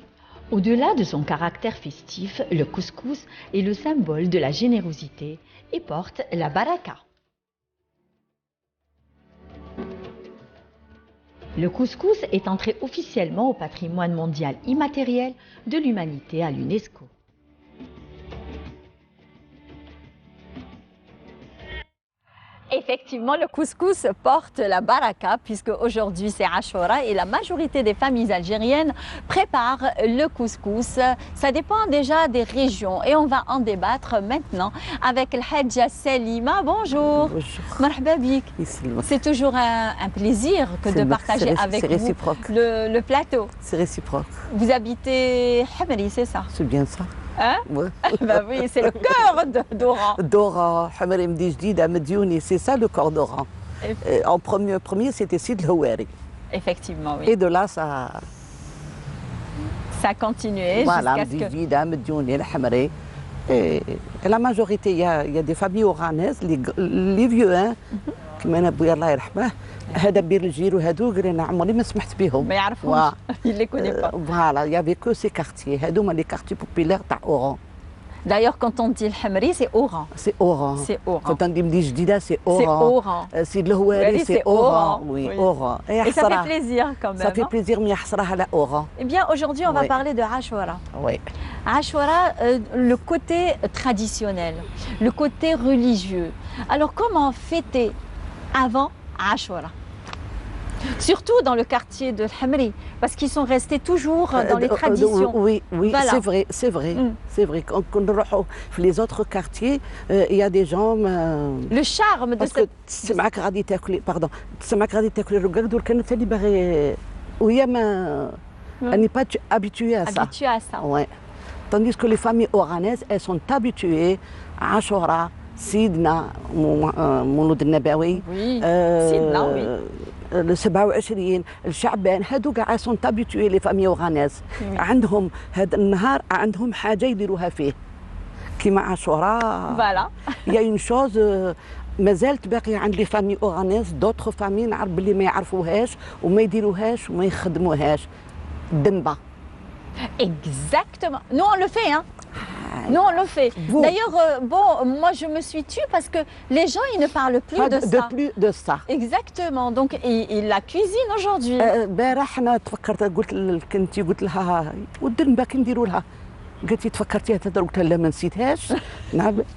Au-delà de son caractère festif, le couscous est le symbole de la générosité et porte la baraka. Le couscous est entré officiellement au patrimoine mondial immatériel de l'humanité à l'UNESCO. Effectivement, le couscous porte la baraka puisque aujourd'hui c'est Ashura et la majorité des familles algériennes préparent le couscous. Ça dépend déjà des régions et on va en débattre maintenant avec el Hadja Salima. Bonjour. Marhaba bik. C'est toujours un plaisir que de partager avec vous le plateau. C'est réciproque. Vous habitez Hamri, c'est ça? C'est bien ça. Hein? Ouais. Ben oui, c'est le cœur d'Oran. Dora, Hamri Mdijdi, Mediouni, c'est ça le cœur d'Oran. En premier c'était Sid Houari. Effectivement, oui. Et de là, ça a continué. Voilà, Mdijdi, Mediouni, Hamri. Et la majorité, il y a des familles oranaises, les vieux, hein, كما انا بويا الله يرحمه هذا بير الجير وهذو قرينا عمري ما سمحت بهم ما يعرفوش اللي كوني با فوالا يافي كو سي كارتيي هذوما لي كارتي بوبيلير تاع اوران D'ailleurs, quand on dit le Hamri, c'est Oran. C'est Oran. C'est Oran. Quand on dit Mdi Jdida, c'est Oran. C'est Oran. Sid Louari, c'est Oran. Oui, Oran. Et ça fait plaisir quand même. Ça fait plaisir, mais à la Oran. Eh bien, aujourd'hui, on va parler de Ashura. Oui. Ashura, le côté traditionnel, le côté religieux. Alors, comment fêter avant Ashura? Surtout dans le quartier de Hamri, parce qu'ils sont restés toujours dans les traditions. Oui, oui, voilà. C'est vrai, c'est vrai. C'est vrai. Quand on dans les autres quartiers, il y a des gens. Le charme de cette. تسمعك غادي تاكلي باردون تسمعك غادي تاكلي الرقاق دول كانت اللي باغي وهي ما elle n'est pas habituée à ça. Habituée à ça. Ouais. Tandis que les familles oranaises, elles sont habituées à Ashura, Sidna, مولود النبوي. Oui. Sidna, oui. ال 27 الشعبان هادو كاع سون تابيتوي لي فامي اوغانيز عندهم هذا النهار عندهم حاجه يديروها فيه كيما عاشوراء فوالا يا اون شوز مازالت باقيه عند لي فامي اوغانيز دوطخ فامي نعرف بلي ما يعرفوهاش وما يديروهاش وما يخدموهاش الدنبه. Exactement. Nous, on le fait, hein. Nous, on le fait. D'ailleurs, bon, moi, je me suis tue parce que les gens, ils ne parlent plus de ça. Plus de ça. Exactement. Donc, ils la cuisinent aujourd'hui. البارح انا تفكرت قلت لكنتي قلت لها والدنبه كي نديروا لها قالت لي تفكرتيها تهضر قلت لها لا ما نسيتهاش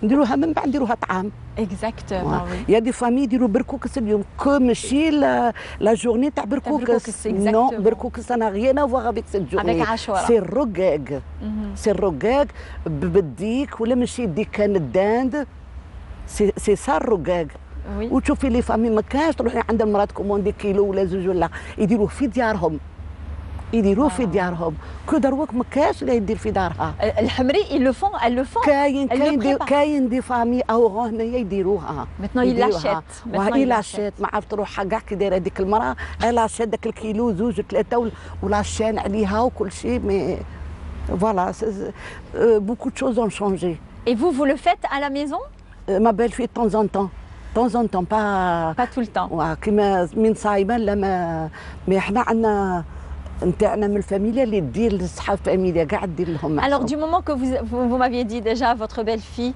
نديروها من بعد نديروها طعام. Exactement. Il y a des familles يديروا بركوكس اليوم كو ماشي لا جورني تاع بركوكس. نو بركوكس انا غير افواغ افيك سيت جورني. سي الرقاق. سي الرقاق بالديك ولا ماشي الديك كان الداند. سي سا الرقاق. وتشوفي لي فامي ما كانش تروحي عند المراه كوموندي كيلو ولا زوج ولا يديروه في ديارهم. يديروه في ديارهم كو دروك ما كاش لا يدير في دارها. الحمري elles le font. كاين دي فامي او هنايا يديروها. Maintenant il l'achètent. il achète ما عرفت روحها كاع كي دايره هذيك المراه لاشات داك الكيلو زوج ثلاثه ولاشان عليها وكل شيء مي فوالا beaucoup de choses ont changé. Et vous le faites à la maison? ما belle-fille de temps en temps pas tout le temps. كيما من صايبه لا ما احنا عندنا نتاعنا من الفاميليا اللي دير لصحاب فاميليا كاع دير لهم. Alors du moment que vous m'aviez dit déjà votre belle-fille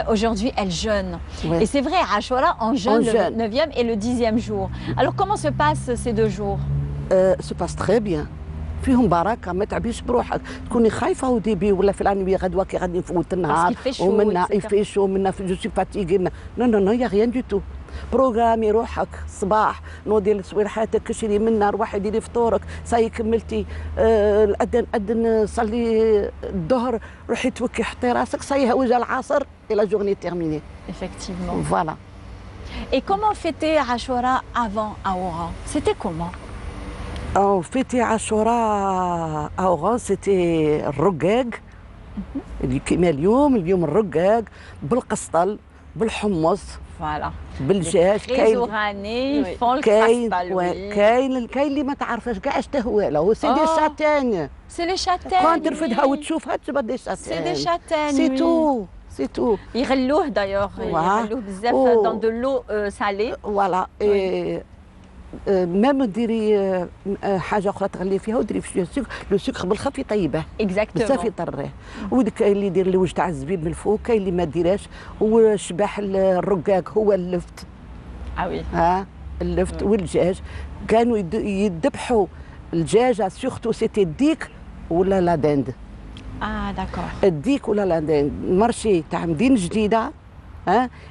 aujourd'hui elle jeûne. Ouais. Et c'est vrai Ashura on jeûne le 9e et le 10e jour. Alors comment se passent ces 2 jours? Se passe très bien. فيهم بركه ما تعبيش بروحك تكوني خايفه وديبي ولا فلان غدوه كي غادي نفوت النهار ومنا يفيشو منا جو سي فاتيغي نو نو نو يا غيان دو تو بروغرامي روحك الصباح نوضي لصويرحاتك كشري منا روحي ديري فطورك صاي كملتي اذن صلي الظهر روحي توكي حطي راسك صاي وجا العصر الى جورني تيرميني. Effectivement. Voilà. Et comment fêter Ashura avant à Oran? C'était comment? فيتي عاشوراء اوغان سيتي الرقاق اللي كيما اليوم الرقاق بالقسطل بالحمص فوالا بالدجاج كاين كاين اللي ما تعرفش كاع اش تهوى له سي دي شاتان. سي لي شاتان كون ترفدها وتشوفها تبقى دي شاتان. سي دي شاتان سي تو سي تو يغلوه دايوغ يغلوه بزاف دون دو لو سالي. فوالا ميم ديري حاجه اخرى تغلي فيها وديري فيها السكر لو سكر بالخف يطيبه بزاف يطريه. وديك اللي يدير الوجه تاع الزبيب من الفوق كاين اللي ما ديرهاش وشباح الرقاق هو اللفت. وي اللفت والدجاج كانوا يذبحوا الدجاجه سورتو سيتي الديك ولا لا داند. داكور. الديك ولا لا داند المارشي تاع مدينه جديده.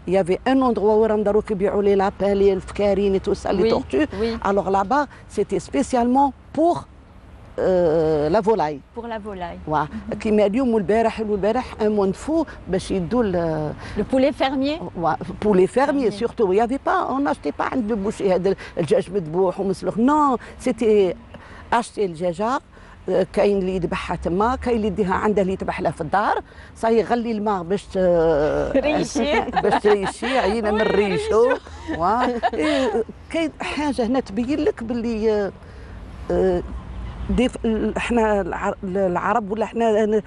Il y avait un endroit où ils biaient les lapins, les fkarines et tout ça, les tortues. Alors là-bas, c'était spécialement pour la volaille. Pour la volaille. Ouais. Qui m'a dit والبارح un monde fou باش يدوا le poulet fermier. Poulet fermier surtout. Il y avait pas, on n'achetait pas عند البوشي هذا الدجاج مذبوح ومسلوخ. Non, c'était acheter الدجاجه. كاين اللي يذبحها تما كاين اللي يديها عنده اللي يذبح لها في الدار صاي يغلي الماء باش تريشي عينه من ريشو. كاين حاجه هنا تبين لك باللي احنا العرب ولا احنا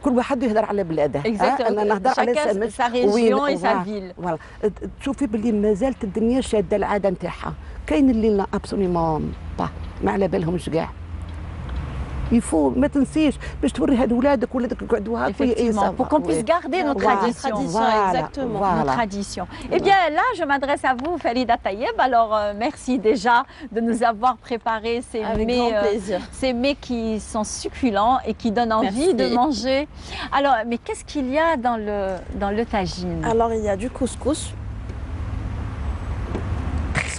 كل واحد يهضر على بلاده. انا نهضر على وين تشوفي باللي مازالت الدنيا شاده العاده نتاعها. كاين اللي لا ابسوليمون با ما على بالهمش كاع. Il faut ما تنسيش باش توري هاد ولادك ولادك يقعدوا هاك Effectivement, pour qu'on puisse garder nos traditions. Exactement. Nos traditions. Eh bien, là, je m'adresse à vous, Farida Tayeb. Alors, merci déjà de nous avoir préparé Avec grand plaisir. ces mets qui sont succulents et qui donnent envie de manger. Alors, mais qu'est-ce qu'il y a dans le tagine? Alors, il y a du couscous.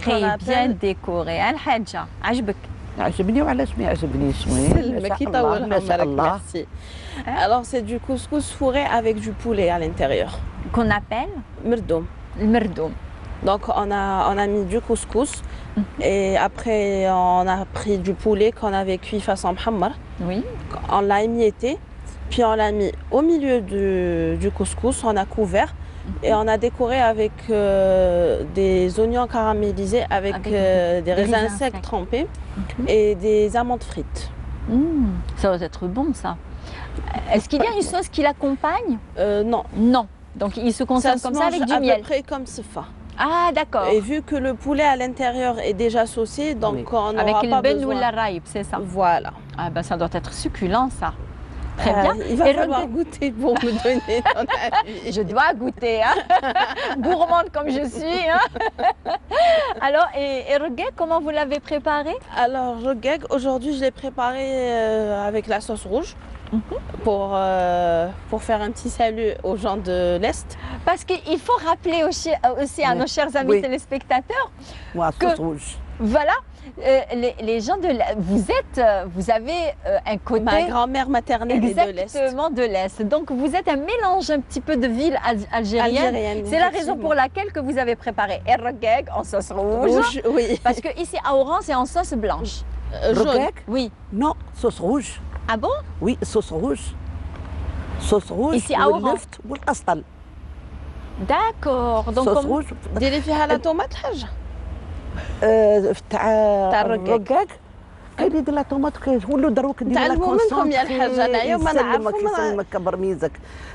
Très bien décoré. Al-Hadja, عجبك. عجبني وعلاش ما يعجبنيش Merci. Alors c'est du couscous fourré avec du poulet à l'intérieur. Qu'on appelle Merdoum. Le merdoum. Donc on a mis du couscous et après on a pris du poulet qu'on avait cuit façon muhammar. Oui. On l'a émietté, puis on l'a mis au milieu du couscous, on a couvert. Et on a décoré avec des oignons caramélisés, avec des raisins secs trempés et des amandes frites. Ça va être bon, ça. Est-ce qu'il y a une sauce qui l'accompagne? Non. Non. Donc il se consomme comme ça avec du miel. À peu près comme sefa. Ah, d'accord. Et vu que le poulet à l'intérieur est déjà saucé, donc on n'aura avec pas le ben besoin. ou la raïb, c'est ça? Voilà. Ah ben ça doit être succulent, ça. Très bien. Il va falloir goûter pour me donner ton avis. Je dois goûter, hein. Gourmande comme je suis. Hein. Alors, et regueg, comment vous l'avez préparé? Alors, regueg, aujourd'hui, je l'ai préparé avec la sauce rouge. Pour faire un petit salut aux gens de l'Est. Parce qu'il faut rappeler aussi à nos chers amis téléspectateurs que, voilà, les gens de l'Est, vous avez un côté... Ma grand-mère maternelle est de l'Est. Exactement, de l'Est. Donc vous êtes un mélange un petit peu de ville algérienne. C'est la raison pour laquelle que vous avez préparé regueg en sauce rouge. Oui. Parce qu'ici à Oran, c'est en sauce blanche. Regueg? Oui. Non, sauce rouge. Ah bon? Oui, sauce rouge. Sauce rouge. Ici à Oran. D'accord. Donc sauce rouge. ديري فيها لا طوماط حاجة. تاع الرقاق كاين يدير لا طوماط ولو دروك دير لا منكم يا الحاجة انايا ما نعرفو يسلمك كبر ميزك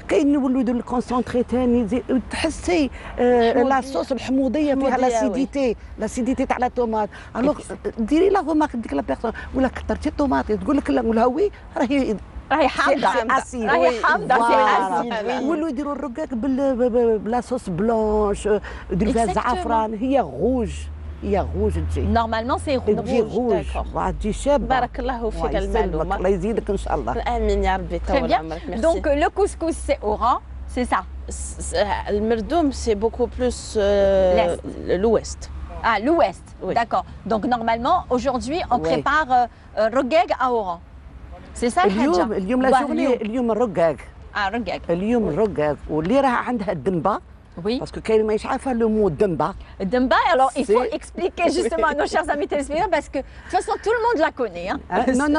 كاين يولوا يديروا الكونسونطري ثاني تحسي لا صوص الحموضيه فيها لاسيديتي تاع لا طوماط الوغ ديري لا غومارك ديك لا بيرسون ولا كثرتي الطوماط تقول لك لا ولا وي راهي حامضه راهي حامضه سي اسيد ولو يديروا الرقاق بلا صوص بلونش يديروا فيها زعفران هي غوج تجي نورمالمون سي روج تجي شابه بارك الله فيك المعلومه الله يزيدك ان شاء الله امين يا ربي طول عمرك ميرسي دونك لو كوسكوس سي اوران سي ça المردوم c'est beaucoup plus l'ouest. Ah, l'ouest, oui. D'accord. Donc normalement, aujourd'hui, on prépare regueg à Oran. C'est ça الحاجة؟ اليوم لا جورني اليوم الرقاق. الرقاق. اليوم الرقاق واللي راه عندها الدنبه. Oui. Parce que كاين ما يعرفها le mot demba. Demba, alors il faut expliquer justement à nos chers amis téléspectateurs parce que de toute façon tout le monde la connaît. Hein.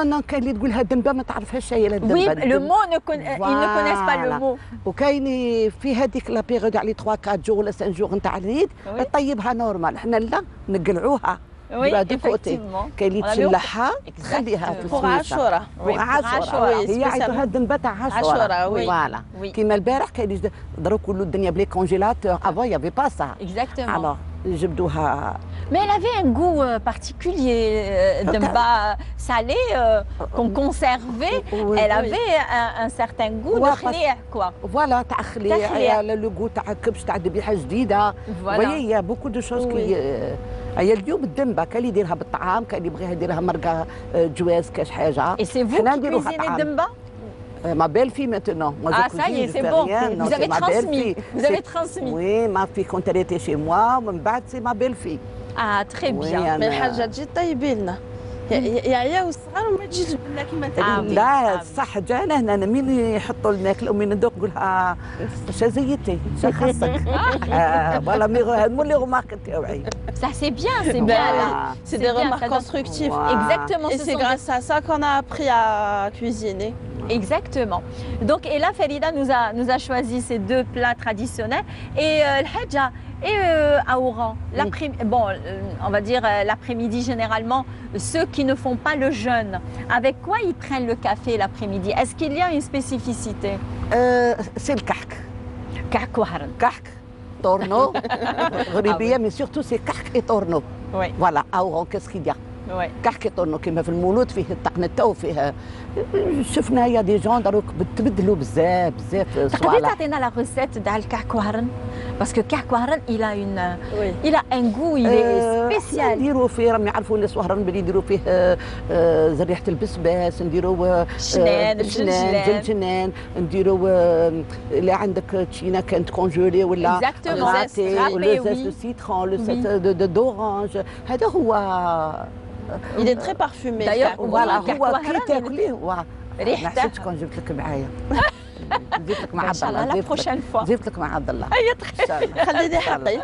Non, كاين اللي تقولها دنبا ما تعرفهاش هي لا دنبا. Oui, le mot, ils ne connaissent pas le mot. وكاين في هذيك لا بيريود على 3 4 جور ولا 5 جور نتاع العيد طيبها نورمال، حنا لا نقلعوها. Oui, effectivement. كاين اللي تشلحها تخليها في السويسه. عاشوره. هي عيطوها الدنبه تاع عاشوره. فوالا. كيما البارح كاين دروك كل الدنيا بلي كونجيلاتور افون يافي با سا. Exactement. Alors جبدوها. Mais elle avait un goût particulier, demba salé qu'on conservait. Elle avait un certain goût de khliah, quoi. Voilà, تاع خليع لو غو تاع كبش تاع ذبيحه جديده. وي يا بوكو دو شوز كي هي اليوم الدنبه كاين اللي يديرها بالطعام كاين اللي يبغيها يديرها مرقه جواز كاش حاجه. Et c'est vous qui cuisinez demba? Ma belle-fille maintenant. Moi, ah, ça y est, c'est bon. Vous avez transmis. Vous avez transmis. Oui, ma fille, quand elle était chez moi, c'est ma belle-fille. Ah, très bien. Mais الحاجة تجي طيبي لنا. يا والصغار وما تجيش لنا كيما لا صح جانا هنا مين يحطوا لنا ناكلوا من ندوق نقولها شا زيتي شا خاصك فوالا مي هادو لي غومارك تاوعي Ça c'est bien, c'est bien. C'est des remarques constructives. Exactement. Et c'est grâce à ça qu'on a appris à cuisiner. Exactement. Donc, et là, Farida nous a choisi ces deux plats traditionnels. Et le Hadja et à Oran, bon, on va dire l'après-midi généralement, ceux qui ne font pas le jeûne, avec quoi ils prennent le café l'après-midi? Est-ce qu'il y a une spécificité? C'est le kahk. Kahk ou haran? Kahk, torno, غريبية, mais surtout c'est kahk et torno. Oui. Voilà, à Oran, qu'est-ce qu'il y a? كحك كيطرنوا كما في المولود فيه التقنته وفيه شفنا يا دي جون دروك تبدلوا بزاف تقدري صوالح. تعطينا لا ريسيت تاع الكحك وهرن باسكو الكحك وهرن il a un goût il est spécial. نديروا فيه راهم يعرفوا الناس وهران بلي يديروا فيه ريحه البسباس نديروا الجنجنان نديروا اللي عندك تشينا كانت كونجولي ولا غاتي ولا زيت دو سيترون لو زيت دورانج هذا هو Il est très parfumé. D'ailleurs, voilà, هو كي تاكليه ريحته. ما حسيتش كون جبت لك معايا جبت لك مع عبد الله لا بروشين فوا جبت لك مع عبد الله خليني حقي.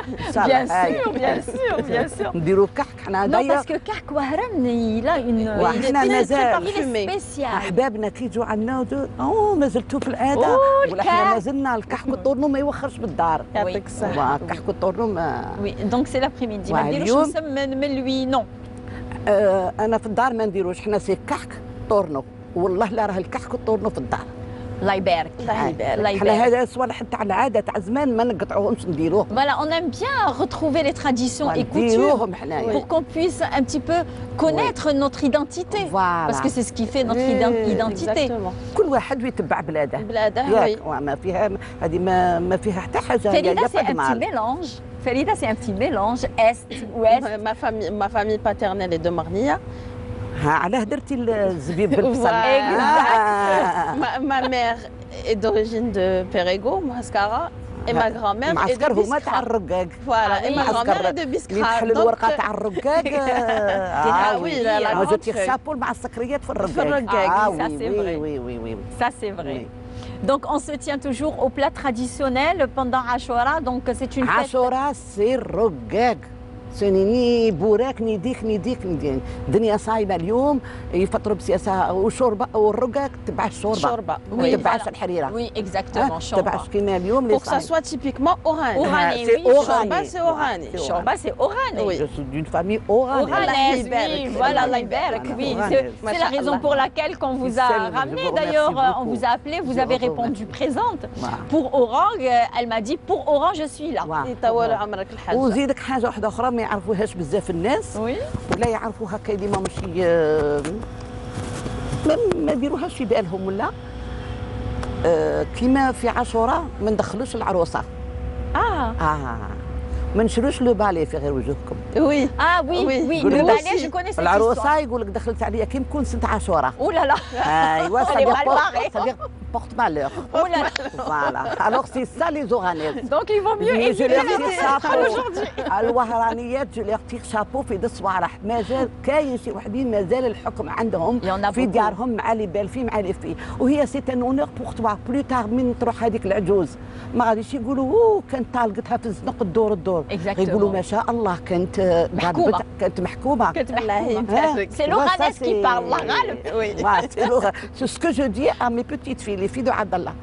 Bien sûr. نديروا كحك حنا Non داير parce que الكحك وهرن il a une وحنا مازال spécial. احبابنا كي يجوا عندنا ما زلتوا في العاده ولا حنا مازلنا الكحك والطورنو ما يوخرش بالدار يعطيك الصحه. الكحك والطورنو ما Oui donc c'est l'après-midi ما نديروش نسم من الوي نو. انا في الدار ما نديروش حنا سي كحك طورنو والله لا راه الكحك والطورنو في الدار الله يبارك. حنا هذا صوالح تاع العاده تاع زمان ما نقطعوهمش نديروهم. Voilà, on aime bien retrouver les traditions et coutumes pour qu'on puisse un petit peu connaître notre identité. Parce que c'est ce qui fait notre identité. كل واحد ويتبع بلاده. ما فيها هذه ما فيها حتى حاجه. Ferida c'est un petit mélange. Ferida c'est un petit mélange est ouest. Ma famille paternelle est de Marnia. علاه درتي الزبيب بالبصل. Ma mère est d'origine de Pérego, Mouhaskara, et ma grand-mère est de Biskra. هما تاع الرقاق. Voilà, et ma grand-mère est de Biskra. اللي تحل الورقه تاع الرقاق. oui, la ما جاتي خشابول مع السكريات في الرقاق. في الرقاق. Ça c'est vrai. Oui. Ça c'est vrai. Donc on se tient toujours au plat traditionnel pendant Ashura. Donc c'est une fête. Ashura c'est الرقاق. سنيني بوراك نديك الدنيا صايبه اليوم يفطروا بسياسه وشوربه والرقاق تبع الشوربه ما تبعش الحريره. Oui exactement شوربه. تبعش كيما اليوم Pour que ça soit typiquement orani. Orani, c'est orani. Shorba c'est orani. Je suis d'une famille oranaise. Oranaise, oui, voilà, Allah يبارك. Oui, c'est la raison pour laquelle qu'on vous a ramené. D'ailleurs, on vous a appelé, vous avez répondu présente. Pour Oran, elle m'a dit pour Oran je suis là. وزيدك حاجه واحده اخرى ما يعرفوهاش بزاف الناس ولا يعرفوها كلمه ماشي ما يديروهاش في بالهم ولا كيما في عاشوراء ما ندخلوش العروسه ما نشروش لو بالي في غير وجوهكم. Oui. Ah oui. Le balai, je connais cette العروسه يقول لك دخلت عليا كي نكون سنت عاشوراء. Oh là là. ايوا ça dire porte malheur. Oh là là. Voilà. Alors c'est ça les oranaises. Donc il vaut mieux éviter aujourd'hui. الوهرانيات جو ليغ تيغ شابو في دي صوالح مازال كاين شي وحدين مازال الحكم عندهم في ديارهم مع لي بال في مع لي في وهي سي ان اونور بور توا بلو تار من تروح هذيك العجوز ما غاديش يقولوا كانت طالقتها في الزنق الدور يقولوا ما شاء الله كانت محكومه الله يبارك. سي لوغانيس كي بارل الله غالب. C'est ce que je dis à mes petites filles, les filles de Abdallah.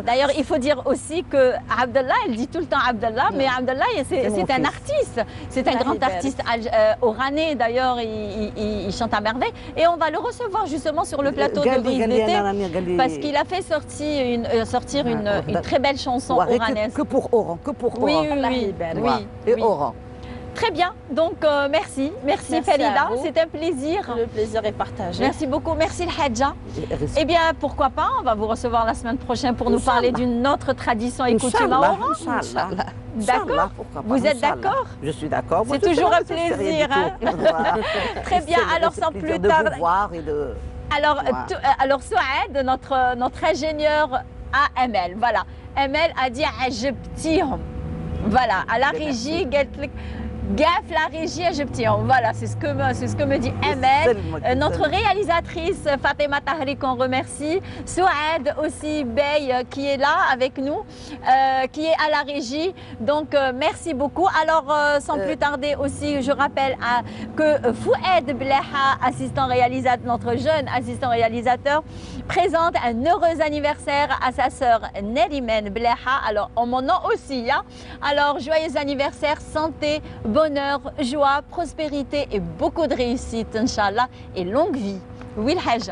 D'ailleurs, il faut dire aussi que Abdallah, elle dit tout le temps Abdallah, mais Abdallah, c'est un artiste. C'est un grand artiste oranais, d'ailleurs, il chante à merveille. Et on va le recevoir justement sur le plateau de Brise d'été parce qu'il a fait sortir une très belle chanson oranaise. Que pour Oran, que pour Oran. Oui. Et Oran. Très bien, donc merci Farida, c'est un plaisir. Le plaisir est partagé. Merci beaucoup, merci le Hadja. Eh bien, pourquoi pas, on va vous recevoir la semaine prochaine pour nous parler d'une autre tradition et coutume à Oran. D'accord. Vous êtes d'accord? Je suis d'accord. C'est toujours un plaisir. Très bien, alors sans plus tarder. Alors Souad, notre ingénieur à Amel, voilà. Amel a dit Ajibtihom. Voilà, à la régie, Gaf, la régie égyptienne. Voilà, c'est ce que me dit Amel. Notre réalisatrice Fatima Tahri qu'on remercie. Souad aussi Bey qui est là avec nous, qui est à la régie. Donc merci beaucoup. Alors sans plus tarder aussi, je rappelle que Fouad Blaha, assistant réalisateur, notre jeune assistant réalisateur, présente un heureux anniversaire à sa sœur Nerimen Blaha. Alors en mon nom aussi. Hein. Alors joyeux anniversaire, santé, bonheur, joie, prospérité et beaucoup de réussite, Inch'Allah, et longue vie. Oui, le Hajj.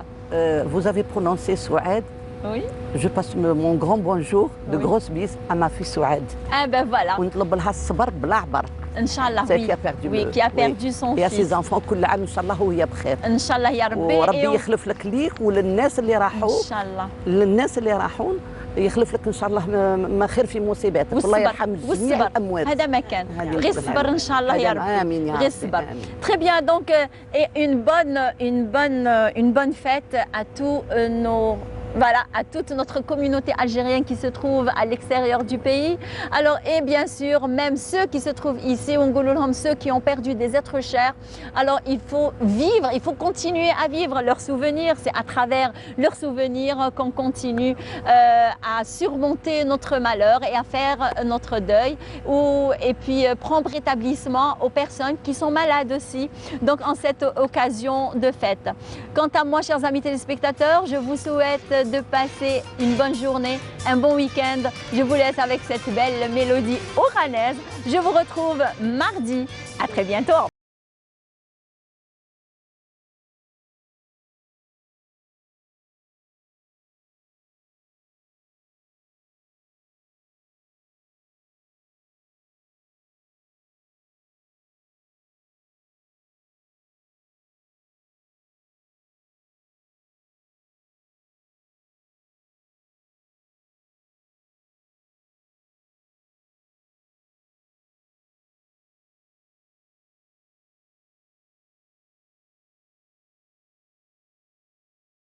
Vous avez prononcé Souad Oui. Je passe mon grand bonjour de grosses bises à ma fille Souad. Ah ben voilà. ونطلب لها الصبر بلا عبر. Inch'Allah, C'est oui. qui a perdu Oui, qui a perdu son et à fils. ses enfants كل عام إن شاء الله وهي بخير. Inch'Allah يا ربي. وربي يخلف لك ليك وللناس اللي راحوا. Inch'Allah. للناس اللي راحون يخلف لك ان شاء الله ما خير في مصيباتك والله يرحم جميع الاموات. هذا ما كان. غير الصبر ان شاء الله يا ربي. امين يا رب. غير الصبر. Très bien, donc et une bonne fête à tous nos voilà, à toute notre communauté algérienne qui se trouve à l'extérieur du pays. Alors, et bien sûr, même ceux qui se trouvent ici, ceux qui ont perdu des êtres chers. Alors, il faut vivre, il faut continuer à vivre leurs souvenirs. C'est à travers leurs souvenirs qu'on continue à surmonter notre malheur et à faire notre deuil. Et puis, prendre établissement aux personnes qui sont malades aussi. Donc, en cette occasion de fête. Quant à moi, chers amis téléspectateurs, je vous souhaite de passer une bonne journée, un bon week-end. Je vous laisse avec cette belle mélodie oranaise. Je vous retrouve mardi. À très bientôt.